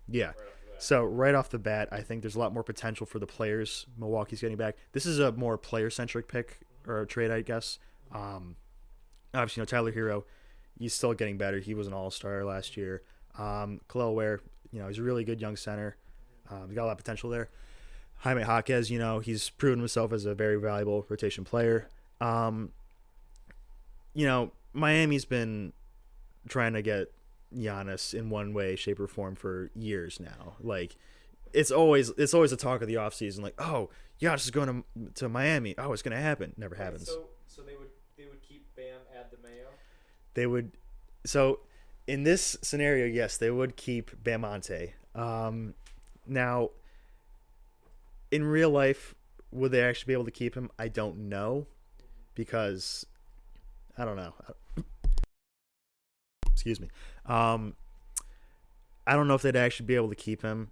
Yeah. So right off the bat, I think there's a lot more potential for the players Milwaukee's getting back. This is a more player-centric pick or a trade, I guess. Obviously, Tyler Hero, he's still getting better. He was an all-star last year. Khalil Ware, he's a really good young center. He's got a lot of potential there. Jaime Jaquez, he's proven himself as a very valuable rotation player. Miami's been trying to get Giannis in one way, shape, or form for years now. Like, it's always a talk of the offseason, like, oh, Giannis is going to Miami. Oh, it's going to happen. Never happens. So they would keep Bam at the Mayo? They would. So in this scenario, yes, they would keep Bamante. Now, in real life, would they actually be able to keep him? I don't know, because I don't know. Excuse me. I don't know if they'd actually be able to keep him.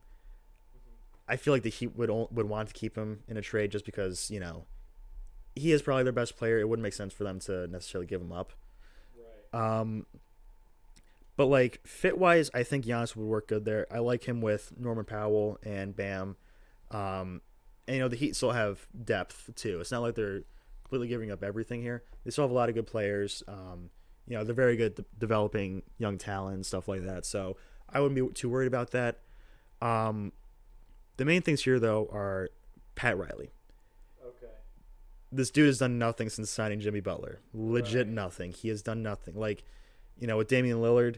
I feel like the Heat would want to keep him in a trade just because, he is probably their best player. It wouldn't make sense for them to necessarily give him up. Right. But like fit-wise, I think Giannis would work good there. I like him with Norman Powell and Bam. And the Heat still have depth too. It's not like they're completely giving up everything here. They still have a lot of good players. They're very good at developing young talent and stuff like that. So I wouldn't be too worried about that. The main things here, though, are Pat Riley. Okay. This dude has done nothing since signing Jimmy Butler. Legit nothing. He has done nothing. Like, with Damian Lillard,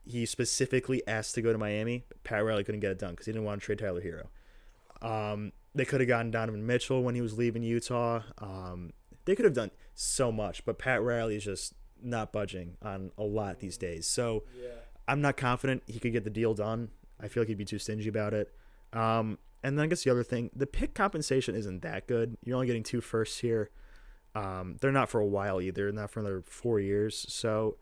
he specifically asked to go to Miami. But Pat Riley couldn't get it done because he didn't want to trade Tyler Hero. They could have gotten Donovan Mitchell when he was leaving Utah. They could have done so much, but Pat Riley is just not budging on a lot these days. So I'm not confident he could get the deal done. I feel like he'd be too stingy about it. And then I guess the other thing, the pick compensation isn't that good. You're only getting 2 firsts here. They're not for a while either, not for another 4 years. So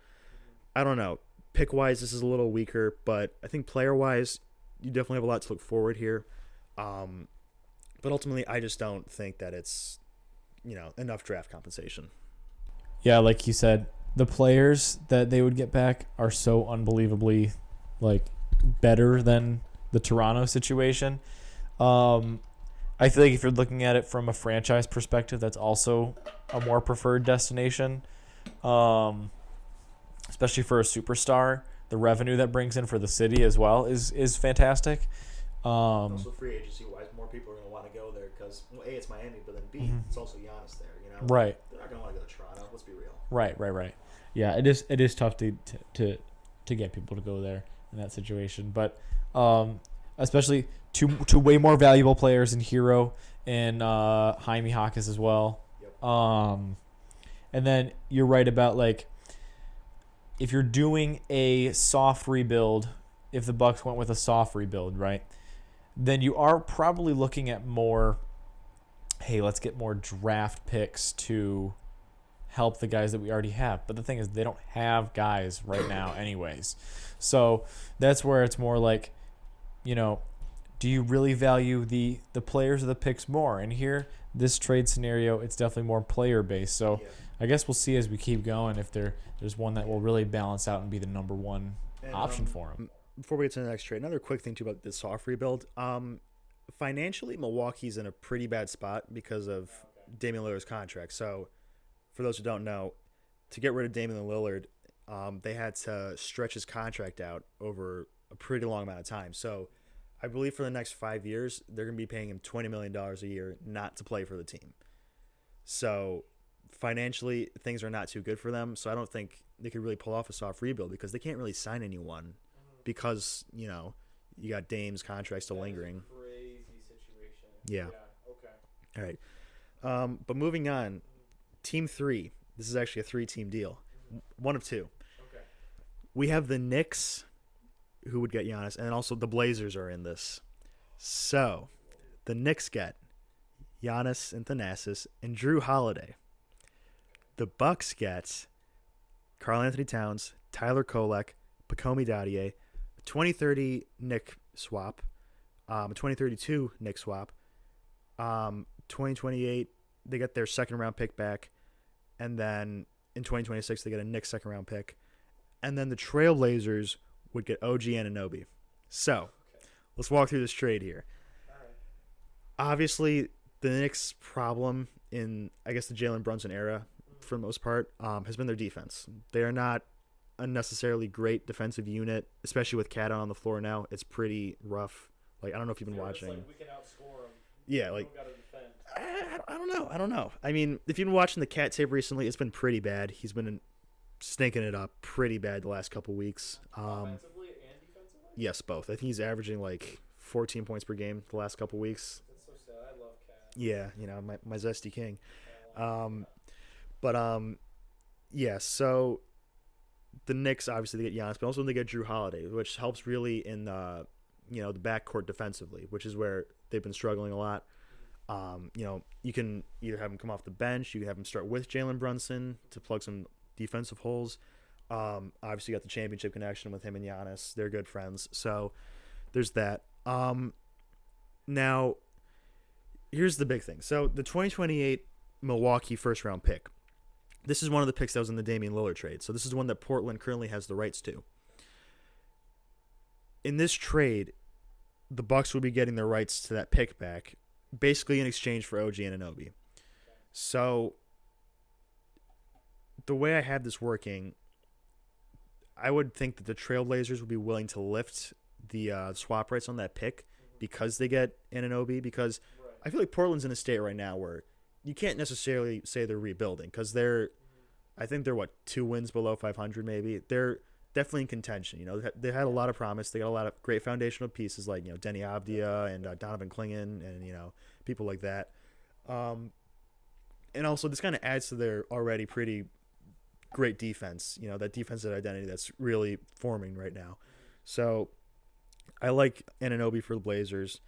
I don't know. Pick-wise, this is a little weaker, but I think player-wise, you definitely have a lot to look forward here. But ultimately, I just don't think that it's, enough draft compensation. Yeah, like you said, the players that they would get back are so unbelievably, better than the Toronto situation. I feel like if you're looking at it from a franchise perspective, that's also a more preferred destination. Especially for a superstar, the revenue that brings in for the city as well is fantastic. Also, free agency-wise, more people are going to want to go there because, A, it's Miami, but then B, it's also Giannis there. Right. They're not going to want to go to Toronto. Let's be real. Right. Yeah, it is tough to get people to go there in that situation, but especially two way more valuable players in Hero and Jaime Jaquez as well. Yep. And then you're right about if you're doing a soft rebuild, if the Bucks went with a soft rebuild, right? then you are probably looking at more, hey, let's get more draft picks to help the guys that we already have. But the thing is, they don't have guys right now, anyways. So that's where it's more like, you know, do you really value the players or the picks more? And here, this trade scenario, it's definitely more player based. So I guess we'll see as we keep going if there's one that will really balance out and be the number one option for him. Before we get to the next trade, another quick thing too about this soft rebuild. Financially, Milwaukee's in a pretty bad spot because of Damian Lillard's contract. So, for those who don't know, to get rid of Damian Lillard, they had to stretch his contract out over a pretty long amount of time. So, I believe for the next 5 years, they're going to be paying him $20 million a year not to play for the team. So, financially, things are not too good for them. So, I don't think they could really pull off a soft rebuild because they can't really sign anyone because, you got Dame's contract still lingering. Crazy situation. Yeah. Okay. All right. But moving on, Team 3. This is actually a 3-team deal. One of two. Okay. We have the Knicks, who would get Giannis, and also the Blazers are in this. So, the Knicks get Giannis and Thanasis and Drew Holiday. The Bucks get Karl Anthony Towns, Tyler Kolek, Pacomi Dadier, a 2030 Knick swap, a 2032 Knick swap, 2028 they get their second round pick back, and then in 2026 they get a Knicks second round pick, and then the Trailblazers would get OG Anunoby. So, let's walk through this trade here. All right. Obviously, the Knicks' problem in, I guess, the Jalen Brunson era, for the most part, has been their defense. They are not a necessarily great defensive unit, especially with Cat on the floor now. It's pretty rough. Like, I don't know if you've been watching. Like we can outscore them. Yeah, like I don't know. I mean, if you've been watching the Cat tape recently, it's been pretty bad. He's been stinking it up pretty bad the last couple weeks. Offensively and defensively? Yes, both. I think he's averaging like 14 points per game the last couple weeks. That's so sad. I love Cat. Yeah, my zesty king. Yeah, so the Knicks obviously they get Giannis, but also they get Drew Holiday, which helps really in the backcourt defensively, which is where they've been struggling a lot. You can either have him come off the bench, you can have him start with Jalen Brunson to plug some defensive holes. Obviously, you got the championship connection with him and Giannis; they're good friends, so there's that. Now, here's the big thing. So the 2028 Milwaukee first round pick. This is one of the picks that was in the Damian Lillard trade. So this is one that Portland currently has the rights to. In this trade, the Bucks will be getting their rights to that pick back, basically in exchange for OG Anunoby. So the way I have this working, I would think that the Trailblazers would be willing to lift the swap rights on that pick because they get Anunoby. Because I feel like Portland's in a state right now where you can't necessarily say they're rebuilding because I think they're 2 wins below 500 maybe. They're definitely in contention. They had a lot of promise. They got a lot of great foundational pieces like Denny Avdia and Donovan Clingan and people like that. And also this kind of adds to their already pretty great defense. That defensive identity that's really forming right now. So I like Anunoby for the Blazers.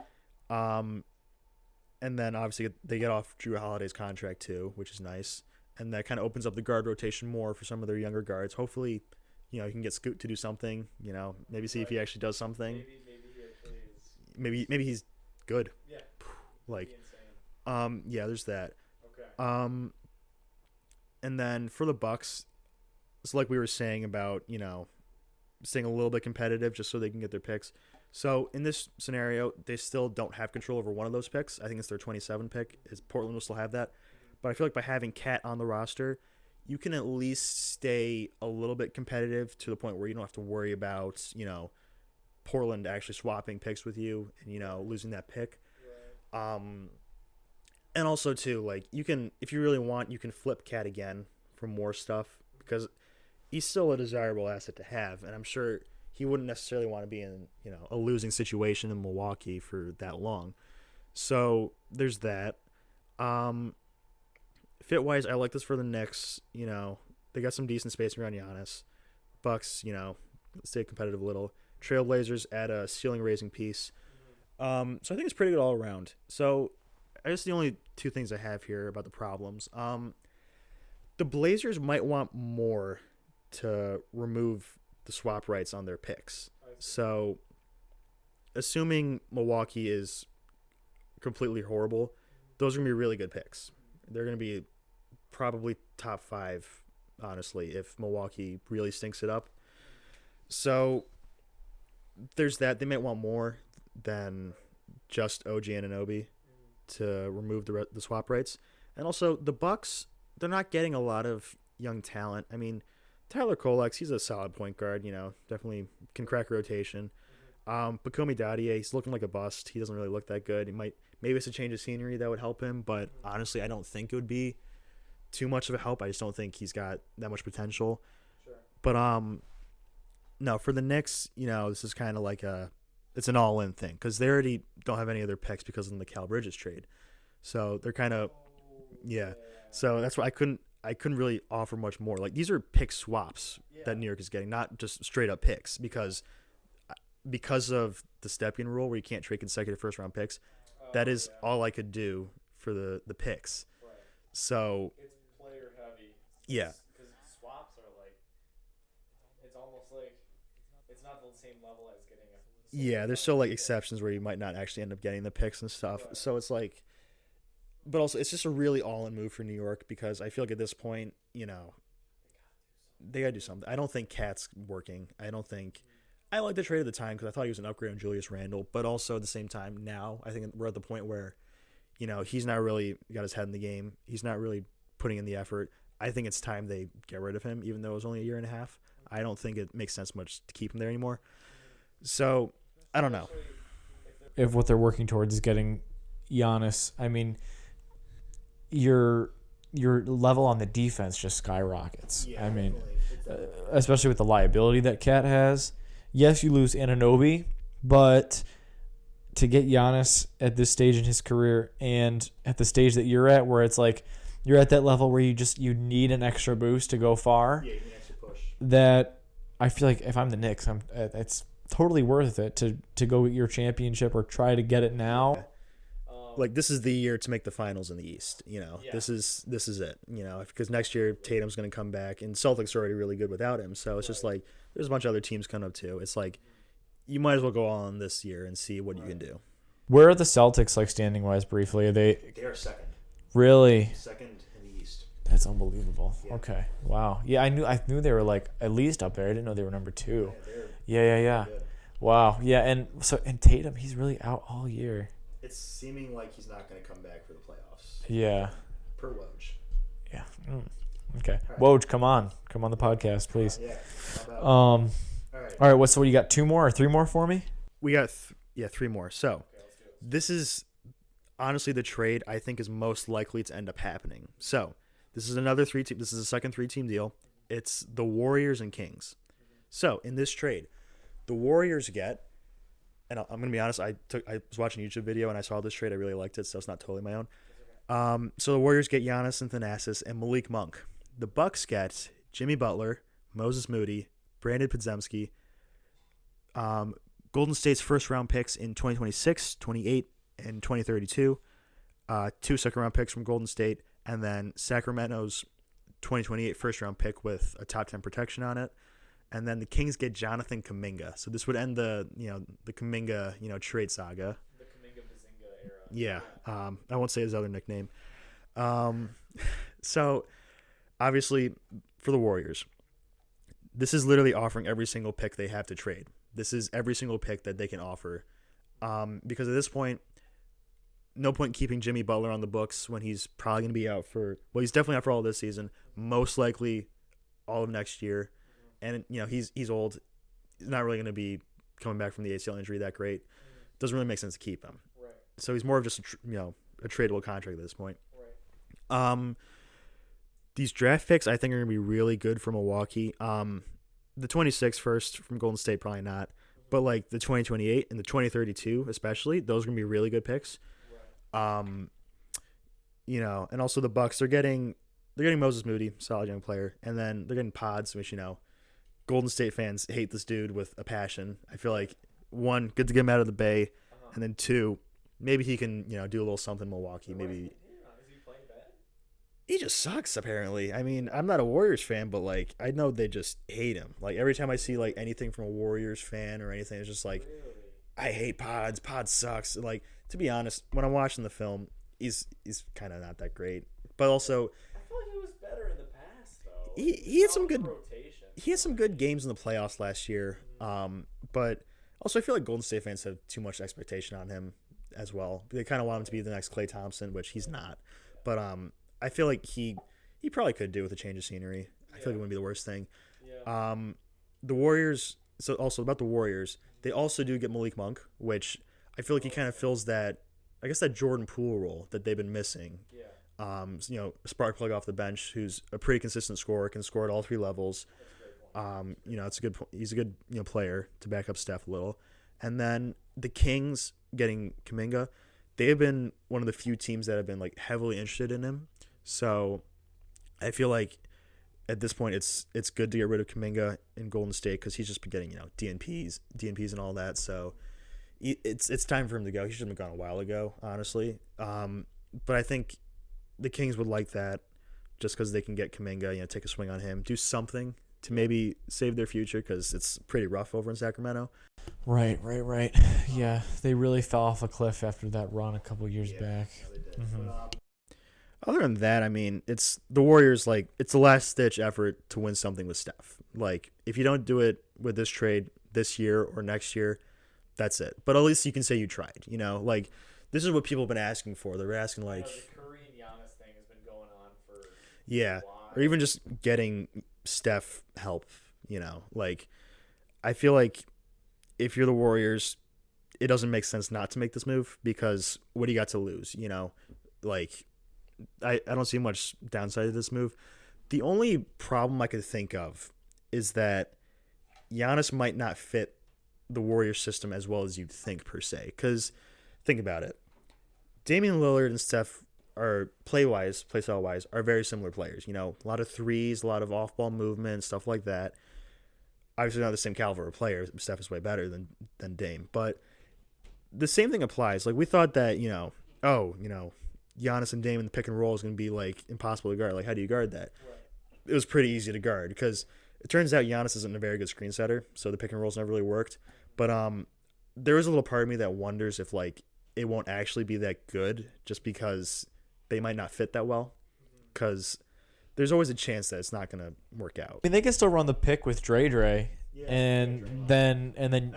And then obviously they get off Drew Holiday's contract too, which is nice. And that kind of opens up the guard rotation more for some of their younger guards. Hopefully, you can get Scoot to do something. Maybe see if he actually does something. Maybe he actually is. Maybe he's good. Yeah. Yeah, there's that. Okay. And then for the Bucks, it's like we were saying about staying a little bit competitive just so they can get their picks. So in this scenario, they still don't have control over one of those picks. I think it's their 27 pick. Portland will still have that. But I feel like by having Cat on the roster, you can at least stay a little bit competitive to the point where you don't have to worry about, Portland actually swapping picks with you and, losing that pick. Right. And also, too, you can, if you really want, you can flip Cat again for more stuff because he's still a desirable asset to have. And I'm sure he wouldn't necessarily want to be in, a losing situation in Milwaukee for that long. So there's that. Fit-wise, I like this for the Knicks. They got some decent spacing around Giannis. Bucks, stay competitive a little. Trailblazers add a ceiling-raising piece. So I think it's pretty good all around. So I guess the only two things I have here about the problems. The Blazers might want more to remove the swap rights on their picks. So assuming Milwaukee is completely horrible, those are going to be really good picks. They're going to be probably top 5, honestly, if Milwaukee really stinks it up. So there's that. They might want more than just OG Anunoby to remove the swap rights. And also the Bucks, they're not getting a lot of young talent. I mean, Tyler Kolex, he's a solid point guard, definitely can crack a rotation. But Komi Dadier, he's looking like a bust. He doesn't really look that good. Maybe it's a change of scenery that would help him, but honestly, I don't think it would be too much of a help. I just don't think he's got that much potential. Sure. But no, for the Knicks, this is kind of like it's an all-in thing because they already don't have any other picks because of the Mikal Bridges trade. So they're kind of So that's why I couldn't really offer much more. Like these are pick swaps that New York is getting, not just straight up picks because of the Stepien rule where you can't trade consecutive first round picks. That is all I could do for the picks. Right. So it's player heavy. Yeah. Because swaps are like, it's almost like it's not the same level as getting a. Yeah, there's still like exceptions where you might not actually end up getting the picks and stuff. Right. So it's like, but also it's just a really all-in move for New York because I feel like at this point, they gotta do something. I don't think Cat's working. I don't think. I like the trade at the time because I thought he was an upgrade on Julius Randle, but also at the same time now I think we're at the point where, he's not really got his head in the game. He's not really putting in the effort. I think it's time they get rid of him, even though it was only a year and a half. I don't think it makes sense much to keep him there anymore. So I don't know. If what they're working towards is getting Giannis, I mean, your level on the defense just skyrockets. Yeah, I mean, especially with the liability that Cat has. Yes, you lose Anunoby, but to get Giannis at this stage in his career and at the stage that you're at where it's like you're at that level where you need an extra boost to go far. Yeah, you need an extra push. That I feel like if I'm the Knicks, it's totally worth it to go get your championship or try to get it now. Like this is the year to make the finals in the East. This is it. Because next year Tatum's going to come back, and Celtics are already really good without him. So it's just like there's a bunch of other teams coming up too. It's like you might as well go on this year and see what you can do. Where are the Celtics like standing wise? Briefly, They are second. Really? Second in the East. That's unbelievable. Yeah. Okay. Wow. Yeah, I knew they were like at least up there. I didn't know they were number 2. Yeah. Good. Wow. Yeah, and Tatum, he's really out all year. It's seeming like he's not going to come back for the playoffs. Yeah. Per Woj. Yeah. Okay. Woj, come on the podcast, please. Yeah. All right. So what you got? 2 more or 3 more for me? We got 3 more. So this is honestly the trade I think is most likely to end up happening. So this is another 3-team. This is a second 3-team deal. It's the Warriors and Kings. So in this trade, the Warriors get. And I'm going to be honest, I was watching a YouTube video and I saw this trade. I really liked it, so it's not totally my own. So the Warriors get Giannis and Thanasis and Malik Monk. The Bucks get Jimmy Butler, Moses Moody, Brandon Podziemski, Golden State's first-round picks in 2026, 28, and 2032, 2 second-round picks from Golden State, and then Sacramento's 2028 first-round pick with a top 10 protection on it. And then the Kings get Jonathan Kuminga. So this would end the Kuminga, trade saga. The Kuminga-Bazinga era. Yeah. I won't say his other nickname. So obviously for the Warriors, this is literally offering every single pick they have to trade. This is every single pick that they can offer. Because at this point, no point keeping Jimmy Butler on the books when he's probably going to be out he's definitely out for all this season, most likely all of next year. And, he's old. He's not really going to be coming back from the ACL injury that great. Doesn't really make sense to keep him. Right. So he's more of just a tradable contract at this point. Right. These draft picks I think are going to be really good for Milwaukee. The 26 first from Golden State, probably not. But like the 2028 and the 2032 especially, those are going to be really good picks. Right. And also the Bucks, they're getting Moses Moody, solid young player. And then they're getting Pods, which, Golden State fans hate this dude with a passion. I feel like, one, good to get him out of the Bay, and then 2, maybe he can do a little something in Milwaukee. Maybe Is he playing bad? he just sucks apparently. I mean, I'm not a Warriors fan, but like I know they just hate him. Like every time I see like anything from a Warriors fan or anything, it's just like I hate Pods. Pods sucks. Like to be honest, when I'm watching the film, he's kind of not that great. But also, I feel like he was better in the past though. he had some good rotation. he had some good games in the playoffs last year. But also I feel like Golden State fans have too much expectation on him as well. They kind of want him to be the next Klay Thompson, which he's not. But I feel like he probably could do with a change of scenery. I feel like it wouldn't be the worst thing. Yeah. The Warriors. So also about the Warriors, they also do get Malik Monk, which I feel like he kind of fills that, I guess, that Jordan Poole role that they've been missing. Yeah. Spark plug off the bench, who's a pretty consistent scorer, can score at all 3 levels. It's a good. He's a good player to back up Steph a little. And then the Kings getting Kuminga, they have been one of the few teams that have been like heavily interested in him. So I feel like at this point it's good to get rid of Kuminga in Golden State because he's just been getting DNPs and all that. So it's time for him to go. He should have been gone a while ago, honestly. But I think the Kings would like that just because they can get Kuminga, take a swing on him, do something to maybe save their future because it's pretty rough over in Sacramento. Right. Yeah, they really fell off a cliff after that run a couple years back. They did. Mm-hmm. But, other than that, I mean, it's the Warriors. Like, it's a last-ditch effort to win something with Steph. Like, if you don't do it with this trade this year or next year, that's it. But at least you can say you tried. Like this is what people have been asking for. They're asking like the Curry and Giannis thing has been going on for yeah, or even just getting Steph help. Like I feel like if you're the Warriors, it doesn't make sense not to make this move because what do you got to lose? Like. I don't see much downside to this move. The only problem I could think of is that Giannis might not fit the Warriors system as well as you'd think per se. Because think about it. Damian Lillard and Steph are play style wise, are very similar players. A lot of threes, a lot of off ball movement, stuff like that. Obviously not the same caliber of player. Steph is way better than Dame. But the same thing applies. Like we thought that, Giannis and Dame in the pick and roll is going to be like impossible to guard. Like, how do you guard that? Right. It was pretty easy to guard because it turns out Giannis isn't a very good screen setter, so the pick and rolls never really worked. But there is a little part of me that wonders if like it won't actually be that good just because they might not fit that well. Because there's always a chance that it's not going to work out. I mean, they can still run the pick with Dre, and then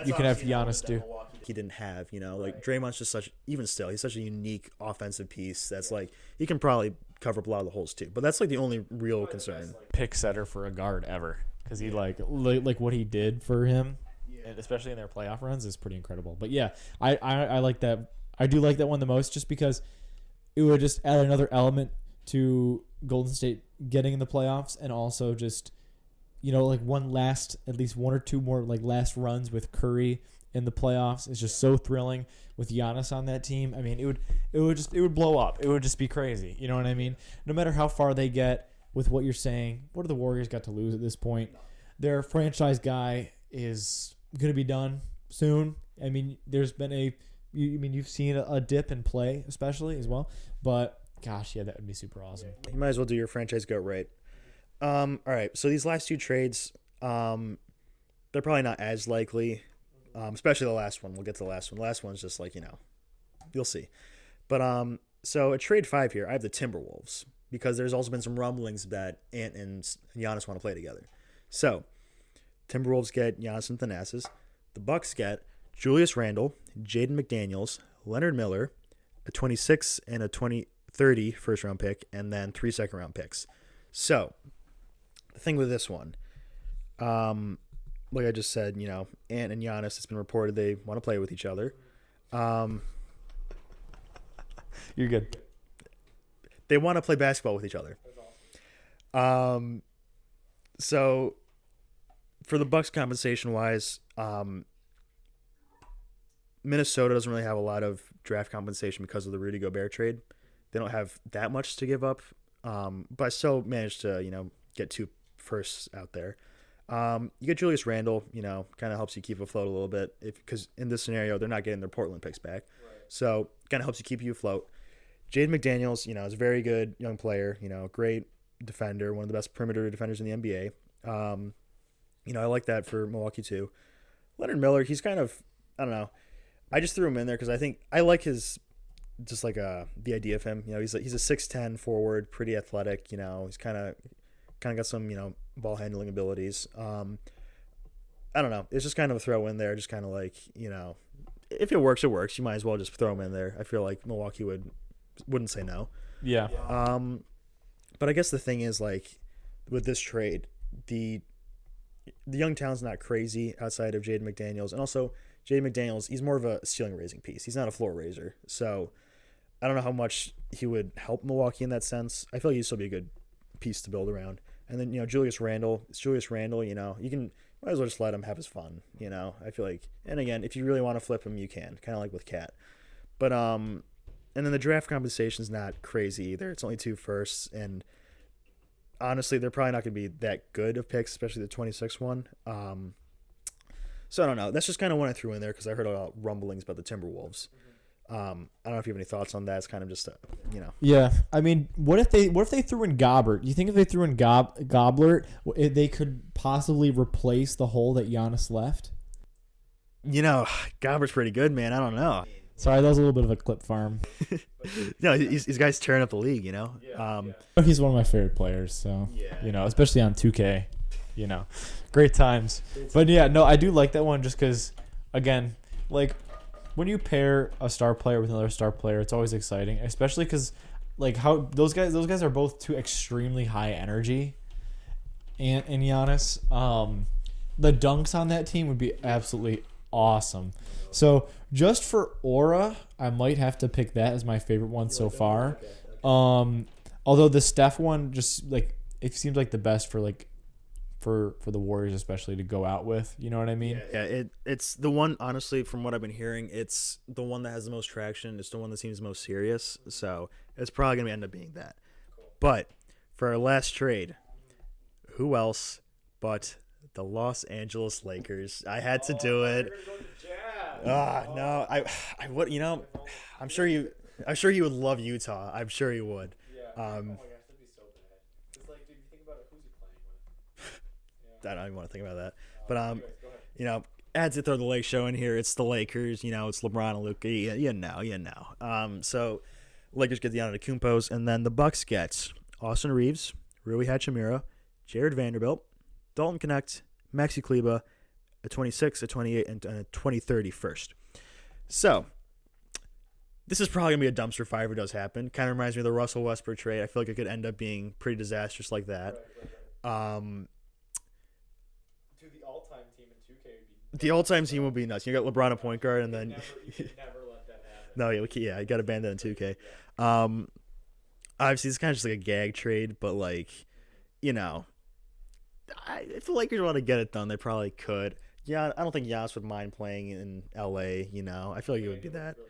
you can have Giannis do. He didn't have, like Draymond's just he's such a unique offensive piece that's like he can probably cover up a lot of the holes too. But that's like the only real concern. Pick setter for a guard ever because he like what he did for him, and especially in their playoff runs is pretty incredible. But yeah, I like that. I do like that one the most just because it would just add another element to Golden State getting in the playoffs and also just like at least one or two more like last runs with Curry in the playoffs is just so thrilling with Giannis on that team. I mean, it would blow up. It would just be crazy. You know what I mean? No matter how far they get with what you're saying, what do the Warriors got to lose at this point? Their franchise guy is going to be done soon. I mean, there's been you've seen a dip in play, especially as well. But gosh, yeah, that would be super awesome. You might as well do your franchise goat right. All right, so these last 2 trades, they're probably not as likely. Especially the last one. We'll get to the last one. The last one's just like, you'll see. But so at trade 5 here, I have the Timberwolves because there's also been some rumblings that Ant and Giannis want to play together. So Timberwolves get Giannis and Thanasis. The Bucks get Julius Randle, Jaden McDaniels, Leonard Miller, a 26 and a 2030 first round pick, and then 3 second round picks. So the thing with this one, like I just said, Ant and Giannis, it's been reported they want to play with each other. You're good. They want to play basketball with each other. So for the Bucks compensation wise, Minnesota doesn't really have a lot of draft compensation because of the Rudy Gobert trade. They don't have that much to give up, but I still managed to get 2 firsts out there. You get Julius Randle, kind of helps you keep afloat a little bit because in this scenario they're not getting their Portland picks back, so kind of helps you keep you afloat. Jaden McDaniels, is a very good young player, great defender, one of the best perimeter defenders in the NBA. I like that for Milwaukee too. Leonard Miller, he's kind of, I don't know. I just threw him in there because I think I like his, just like the idea of him. He's a 6'10" forward, pretty athletic. He's kind of got some ball handling abilities. I don't know. It's just kind of a throw in there, just kind of like if it works, it works. You might as well just throw him in there. I feel like Milwaukee wouldn't say no. Yeah. But I guess the thing is, like, with this trade, the young talent's not crazy outside of Jaden McDaniels. And also, Jaden McDaniels, he's more of a ceiling-raising piece. He's not a floor raiser. So I don't know how much he would help Milwaukee in that sense. I feel like he'd still be a good piece to build around. And then, Julius Randle. It's Julius Randle, might as well just let him have his fun, I feel like. And again, if you really want to flip him, you can, kind of like with Cat. But, and then the draft compensation's not crazy either. It's only 2 firsts, and honestly, they're probably not going to be that good of picks, especially the 26th one. So I don't know. That's just kind of one I threw in there because I heard a lot of rumblings about the Timberwolves. I don't know if you have any thoughts on that. It's kind of just, Yeah, I mean, what if they threw in Gobbert? You think if they threw in Gobblert, they could possibly replace the hole that Giannis left? Gobbert's pretty good, man. I don't know. Sorry, that was a little bit of a clip farm. No, these guys tearing up the league, But he's one of my favorite players, so especially on 2K, great times. But yeah, no, I do like that one just because, again, like when you pair a star player with another star player, it's always exciting, especially because like how those guys are both too extremely high energy, and Giannis, the dunks on that team would be absolutely awesome. So just for aura, I might have to pick that as my favorite one so far. Although the Steph one just like it seems like the best for like for the Warriors especially to go out with. You know what I mean? Yeah, it's the one, honestly, from what I've been hearing, it's the one that has the most traction. It's the one that seems most serious. So it's probably gonna end up being that. But for our last trade, who else but the Los Angeles Lakers? I had to do it. No, I would. I'm sure you would love Utah. I'm sure you would. Oh my gosh, that'd be so bad. It's like, dude, you think about it, who's he playing with? I don't even want to think about that. But I had to throw the Lake Show in here. It's the Lakers. It's LeBron and Luka. You know. So Lakers get the Antetokounmpos, and then the Bucks get Austin Reeves, Rui Hachimura, Jared Vanderbilt, Dalton Knecht, Maxi Kleba, a 26, a 28, and a 2030 first. So this is probably going to be a dumpster fire if it does happen. Kind of reminds me of the Russell Westbrook trade. I feel like it could end up being pretty disastrous like that. Right. Dude, the all-time team in 2K would be... The all-time team would be nuts. You got LeBron at point guard, and then... You could never let that happen. No, you got to ban that in 2K. Obviously, it's kind of just like a gag trade, but like, if the Lakers want to get it done, they probably could. Yeah, I don't think Giannis would mind playing in LA. I feel like it would be that. Or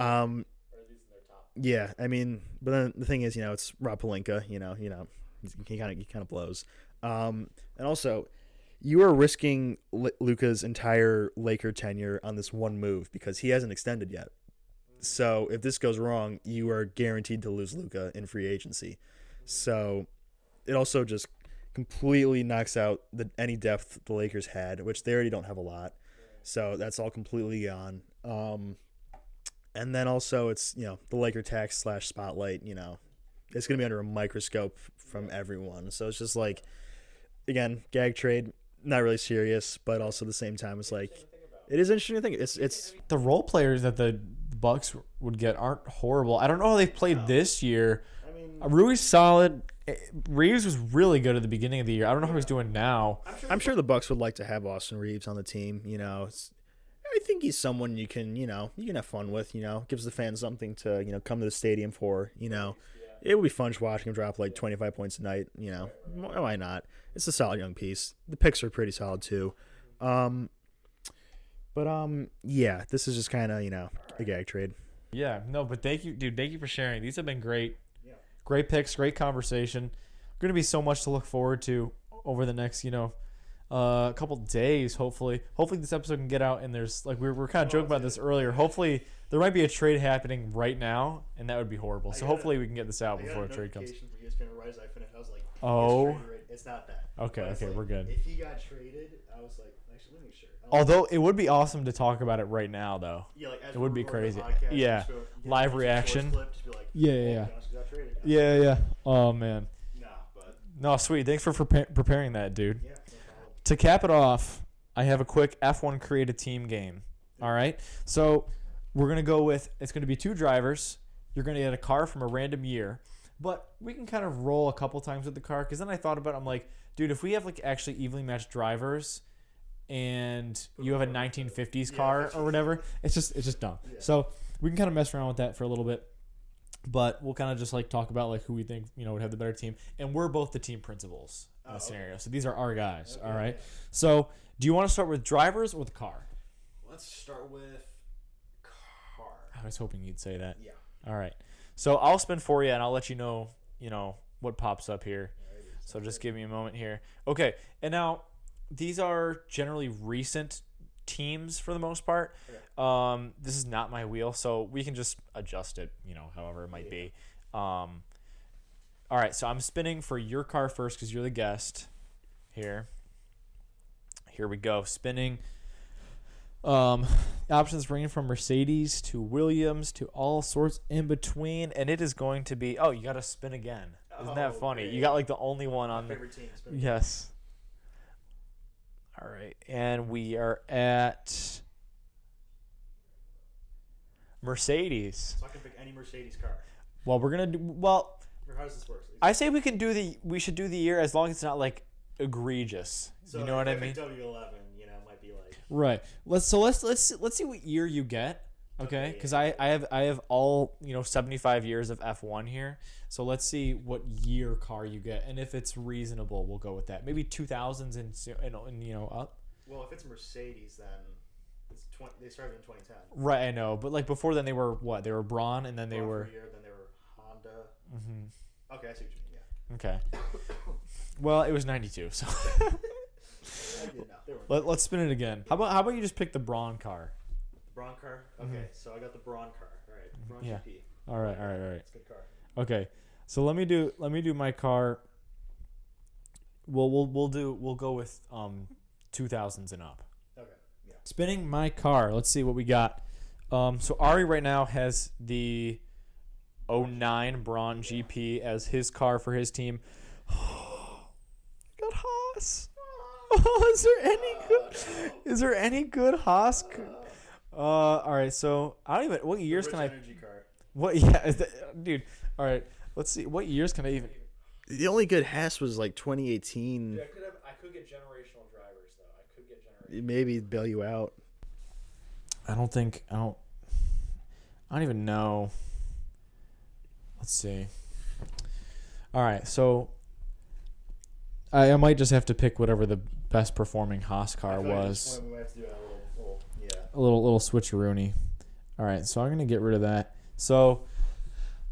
at least in their top. Yeah, I mean, but then the thing is, it's Rob Pelinka. He kind of blows. And also, you are risking Luka's entire Laker tenure on this one move because he hasn't extended yet. So if this goes wrong, you are guaranteed to lose Luka in free agency. So it also just completely knocks out any depth the Lakers had, which they already don't have a lot. So that's all completely gone. And then also it's, the Laker tax / spotlight, it's going to be under a microscope from everyone. So it's just like, again, gag trade, not really serious, but also at the same time, it's like, it is interesting to think. It's the role players that the Bucks would get aren't horrible. I don't know how they've played this year. I mean, Rui's solid. Reeves was really good at the beginning of the year. I don't know how he's doing now. I'm sure the Bucks would like to have Austin Reeves on the team. I think he's someone you can have fun with. Gives the fans something to come to the stadium for. It would be fun just watching him drop like 25 points a night. Why not? It's a solid young piece. The picks are pretty solid too. Yeah, this is just kind of a gag trade. Yeah, no, but thank you, dude. Thank you for sharing. These have been great. Great picks, great conversation. Going to be so much to look forward to over the next, couple days. Hopefully this episode can get out. And there's like we were kind of joking about this earlier. Hopefully there might be a trade happening right now, and that would be horrible. So hopefully we can get this out before a trade comes. I was like, oh, it's not that. Okay, like, we're good. If he got traded, I was like, actually, let me sure. Although it would be awesome to talk about it right now, though. Yeah, like, it would be crazy. Podcast, yeah, live reaction. Clip, just be like, yeah. Oh man. Nah, but no, sweet. Thanks for preparing that, dude. Yeah, no problem. To cap it off, I have a quick F1 create a team game. All right, so we're gonna go with it's gonna be 2 drivers. You're gonna get a car from a random year. But we can kind of roll a couple times with the car because then I thought about it. I'm like, dude, if we have like actually evenly matched drivers and you have a 1950s car or whatever, it's just dumb. Yeah. So we can kind of mess around with that for a little bit. But we'll kind of just like talk about like who we think would have the better team, and we're both the team principals in this scenario. So these are our guys. Okay, all right. Yeah. So do you want to start with drivers or with car? Let's start with car. I was hoping you'd say that. Yeah. All right. So I'll spin for you, and I'll let you know what pops up here. So just give me a moment here. Okay, and now these are generally recent teams for the most part. Okay. This is not my wheel, so we can just adjust it, however it might be. All right, so I'm spinning for your car first because you're the guest here. Here we go, spinning. Options ranging from Mercedes to Williams to all sorts in between, and it is going to be you got to spin again. Isn't that funny? Man. You got like the only one on my favorite team. Yes. All right, and we are at Mercedes. So I can pick any Mercedes car. Well, we're gonna do Or how does this work? I say we should do the year as long as it's not like egregious. So you know what I mean? W11, might be like right. Let's see what year you get. Okay, because I have all 75 years of F1 here, so let's see what year car you get, and if it's reasonable, we'll go with that. Maybe 2000s and up. Well, if it's Mercedes, then it's they started in 2010. Right, I know, but like before then they were what? They were Braun, and then they were. For a year, then they were Honda. Mm-hmm. Okay, I see what you mean. Yeah. Okay. Well, it was 92, so. Let's spin it again. How about you just pick the Braun car? Braun car? Okay, so I got the Braun car. All right, Braun GP. All right. It's a good car. Okay, so let me do my car. We'll go with 2000s and up. Okay, yeah. Spinning my car. Let's see what we got. So Ari right now has the 09 Braun GP as his car for his team. Got Haas. Oh, is there any good Haas? All right, so I don't even. What years can I? Energy car. What? Yeah, dude. All right, let's see. What years can I even? The only good Haas was like 2018. Dude, I could get generational drivers though. I could get generational. Maybe bail you out. I don't even know. Let's see. All right, so I might just have to pick whatever the best performing Haas car was. We might have to do a little switcheroony. All right, so I'm gonna get rid of that. So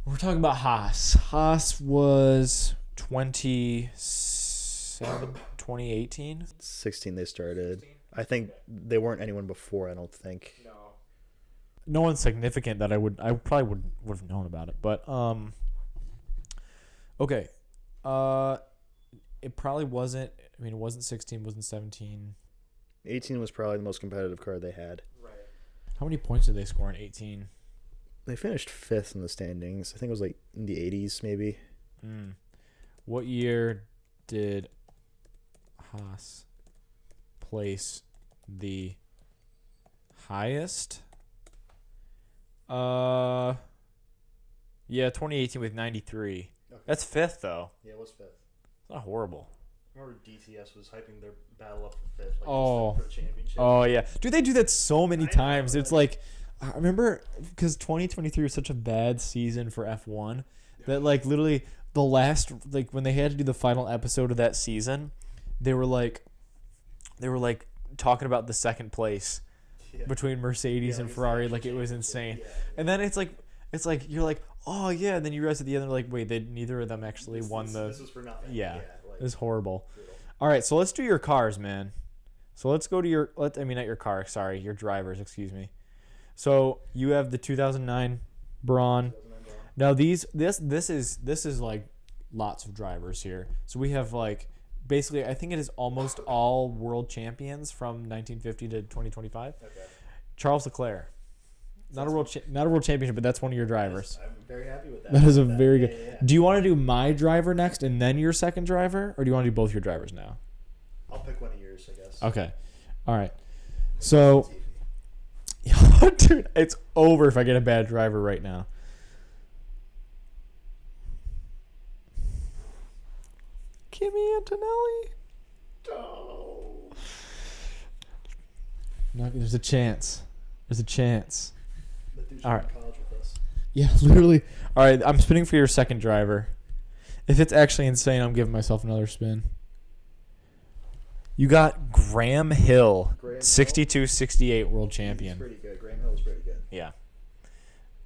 we're talking about Haas. Haas was 2018. 16 they started. 16? I think they weren't anyone before. I don't think. No one significant that I probably would have known about it. But okay. It probably wasn't. I mean, it wasn't 16. Wasn't 17. 18 was probably the most competitive car they had. Right. How many points did they score in 18? They finished 5th in the standings. I think it was like in the 80s, maybe. What year did Haas place the highest? Yeah, 2018 with 93. Okay. That's 5th though. Yeah, it was 5th. It's not horrible. I remember DTS was hyping their battle up for 5th. Like for the championship. Oh yeah, dude, they do that so many times. It's like, I remember because 2023 was such a bad season for F1 that like literally the last when they had to do the final episode of that season, they were like talking about the second place between Mercedes and Ferrari, like it was insane. And then it's like you're like, oh yeah, and then you realize at the end they're like, wait, neither of them actually won the. This was for nothing. Yeah, it was horrible. All right, so let's do your cars, man. So let's go to your not your car, sorry, your drivers, excuse me. So you have the 2009 Braun. Now this is like lots of drivers here. So we have like basically I think it is almost all world champions from 1950 to 2025. Okay. Charles Leclerc. Not a world championship, but that's one of your drivers. I'm very happy with that. That is a very good. Yeah. Do you want to do my driver next and then your second driver, or do you want to do both your drivers now? I'll pick one of yours, I guess. Okay. All right. So, dude, it's over if I get a bad driver right now. Kimi Antonelli. Oh. No, there's a chance. There's a chance. That dude should All be right. in college with us. Yeah, literally. All right, I'm spinning for your second driver. If it's actually insane, I'm giving myself another spin. You got Graham Hill, 62-68 world champion. He's pretty good. Graham Hill's pretty good. Yeah.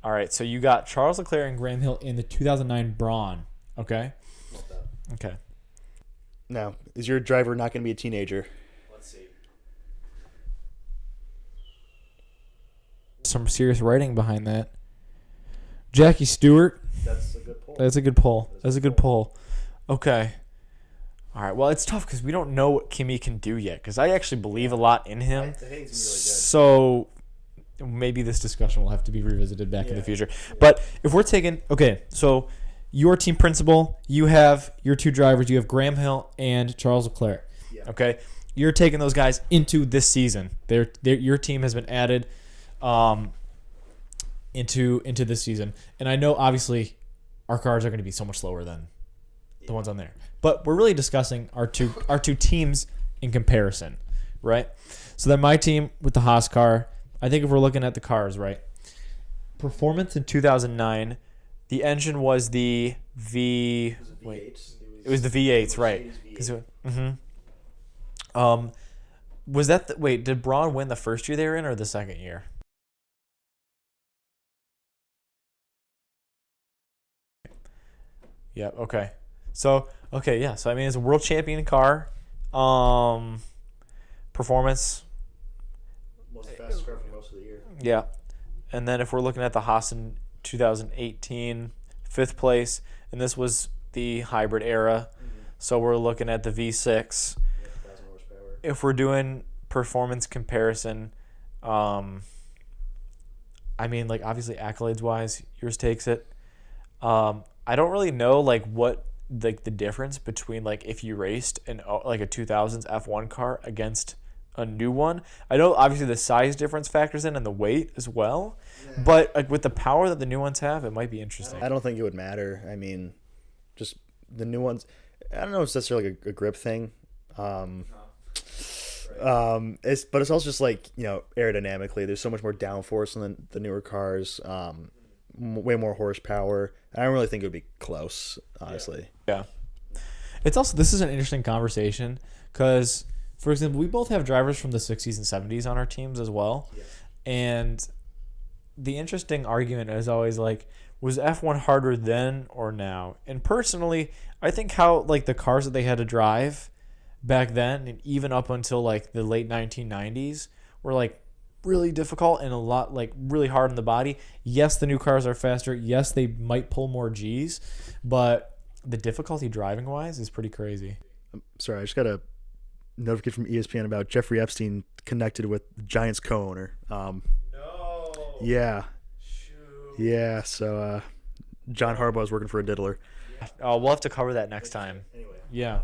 All right, so you got Charles Leclerc and Graham Hill in the 2009 Braun. Okay? Love that. Okay. Now, is your driver not going to be a teenager? Let's see. Some serious writing behind that. Jackie Stewart. That's a good pull. That's a good pull. That's a good pull. Okay. All right. Well, it's tough because we don't know what Kimi can do yet. Because I actually believe a lot in him. I think he's really good. So maybe this discussion will have to be revisited back in the future. Yeah. But if we're taking so your team principal, you have your two drivers. You have Graham Hill and Charles Leclerc. Yeah. Okay. You're taking those guys into this season. Your team has been added into this season. And I know obviously our cars are going to be so much slower than the ones on there. But we're really discussing our two teams in comparison, right? So then my team with the Haas car, I think if we're looking at the cars, right? Performance in 2009, the engine was the V. It was the V8s, right? Was that did Braun win the first year they were in or the second year? Yeah, okay. So I mean it's a world champion car. Performance. Was the fastest car for most of the year. Yeah. And then if we're looking at the Haas in 2018, 5th place, and this was the hybrid era. Mm-hmm. So we're looking at the V6. Yeah, 1,000 horsepower. If we're doing performance comparison, I mean, like obviously accolades wise, yours takes it. I don't really know like what like the difference between like if you raced like a 2000s F1 car against a new one. I know obviously the size difference factors in and the weight as well, but like with the power that the new ones have, it might be interesting. I don't think it would matter. I mean, just the new ones. I don't know if it's necessarily like a grip thing. It's also just like, you know, aerodynamically, there's so much more downforce in the newer cars. Way more horsepower. I don't really think it would be close, honestly. Yeah. It's also, this is an interesting conversation because, for example, we both have drivers from the 60s and 70s on our teams as well. Yeah. And the interesting argument is always like, was F1 harder then or now? And personally, I think how like the cars that they had to drive back then and even up until like the late 1990s were like really difficult and a lot like really hard on the body. Yes, the new cars are faster. Yes, they might pull more G's, but the difficulty driving wise is pretty crazy. I'm sorry, I just got a notification from ESPN about Jeffrey Epstein connected with the Giants co-owner. No. Yeah. Shoot. Yeah. So John Harbaugh is working for a diddler. We'll have to cover that next time. Anyway. Yeah.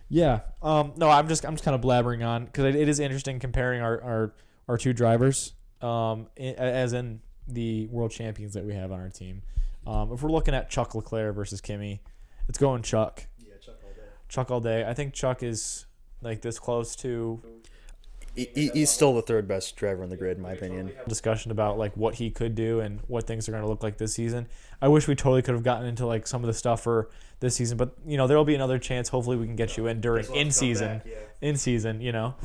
Yeah. No, I'm just kind of blabbering on because it is interesting comparing our two drivers, as in the world champions that we have on our team. If we're looking at Chuck Leclerc versus Kimi, it's going Chuck. Yeah, Chuck all day. Chuck all day. I think Chuck is like this close to. He's still the third best driver in the grid, in my opinion. Discussion about like what he could do and what things are going to look like this season. I wish we totally could have gotten into like some of the stuff for this season, but you know there will be another chance. Hopefully, we can get you in during in season. You know.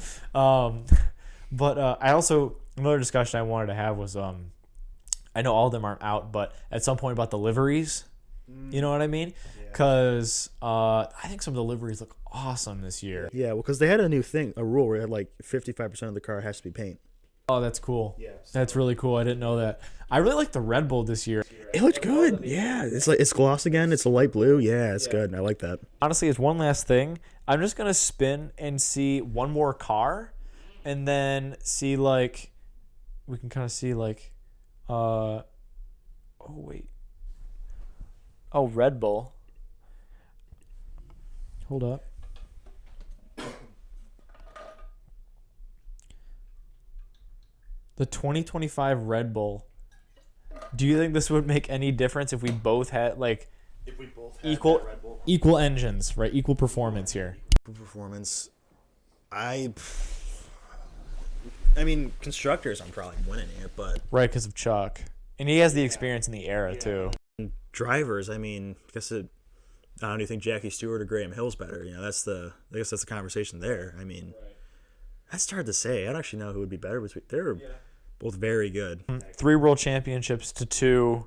But I also, another discussion I wanted to have was, I know all of them aren't out, but at some point about the liveries. You know what I mean? Because I think some deliveries look awesome this year. Yeah, well, because they had a new a rule where it had like 55% of the car has to be paint. Oh, that's cool. Yeah, that's really cool. I didn't know that. I really like the Red Bull this year. It looks good. Yeah, it's gloss again. It's a light blue. Yeah, it's good. I like that. Honestly, as one last thing, I'm just gonna spin and see one more car, and then see like we can kind of see like, oh wait, oh Red Bull. Hold up. The 2025 Red Bull. Do you think this would make any difference if we both had like equal engines, right? Equal performance here. Performance. I mean, constructors, I'm probably winning here, but Right, because of Chuck, and he has the experience in the era too. drivers, I mean, I don't even think Jackie Stewart or Graham Hill's better. I guess that's the conversation there. I mean, that's hard to say. I don't actually know who would be better between. They're both very good. 3 world championships to 2.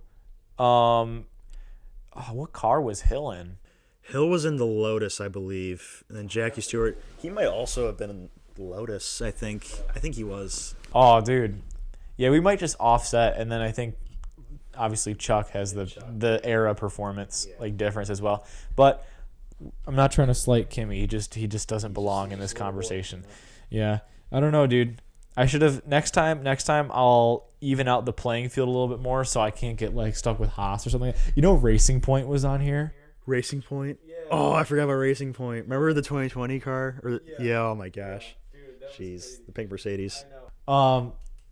What car was Hill in? Hill was in the Lotus, I believe, and then Jackie Stewart. He might also have been in the Lotus. I think he was. Oh, dude. Yeah, we might just offset, and then I think obviously Chuck has the era performance like difference as well. But I'm not trying to slight Kimmy. He just doesn't belong in this conversation. Yeah, I don't know, dude. I should have next time. I'll even out the playing field a little bit more, so I can't get like stuck with Haas or something. Racing Point was on here. Racing Point. Yeah. Oh, I forgot about Racing Point. Remember the 2020 car? Oh my gosh. Jeez, the pink Mercedes.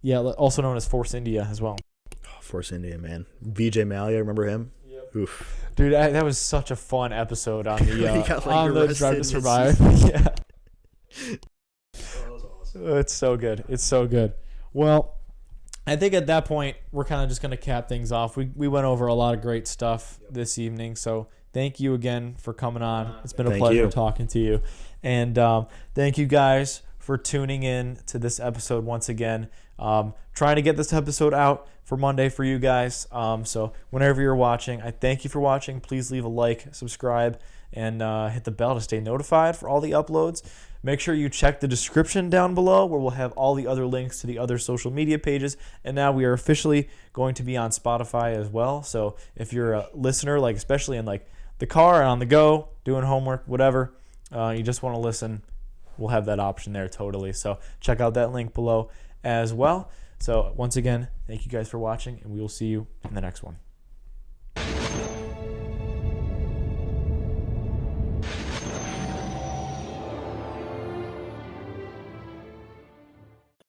Yeah, also known as Force India as well. Oh, Force India, man. VJ Malia, remember him? Yep. Oof. Dude, that was such a fun episode on the on the Drive to Survive. Yeah. It's so good. It's so good. Well, I think at that point, we're kind of just going to cap things off. We went over a lot of great stuff this evening. So thank you again for coming on. It's been a pleasure talking to you. And thank you guys for tuning in to this episode once again. Trying to get this episode out for Monday for you guys. So whenever you're watching, I thank you for watching. Please leave a like, subscribe, and hit the bell to stay notified for all the uploads. Make sure you check the description down below where we'll have all the other links to the other social media pages. And now we are officially going to be on Spotify as well. So if you're a listener, like especially in like the car and on the go, doing homework, whatever, you just want to listen, we'll have that option there totally. So check out that link below as well. So once again, thank you guys for watching, and we will see you in the next one.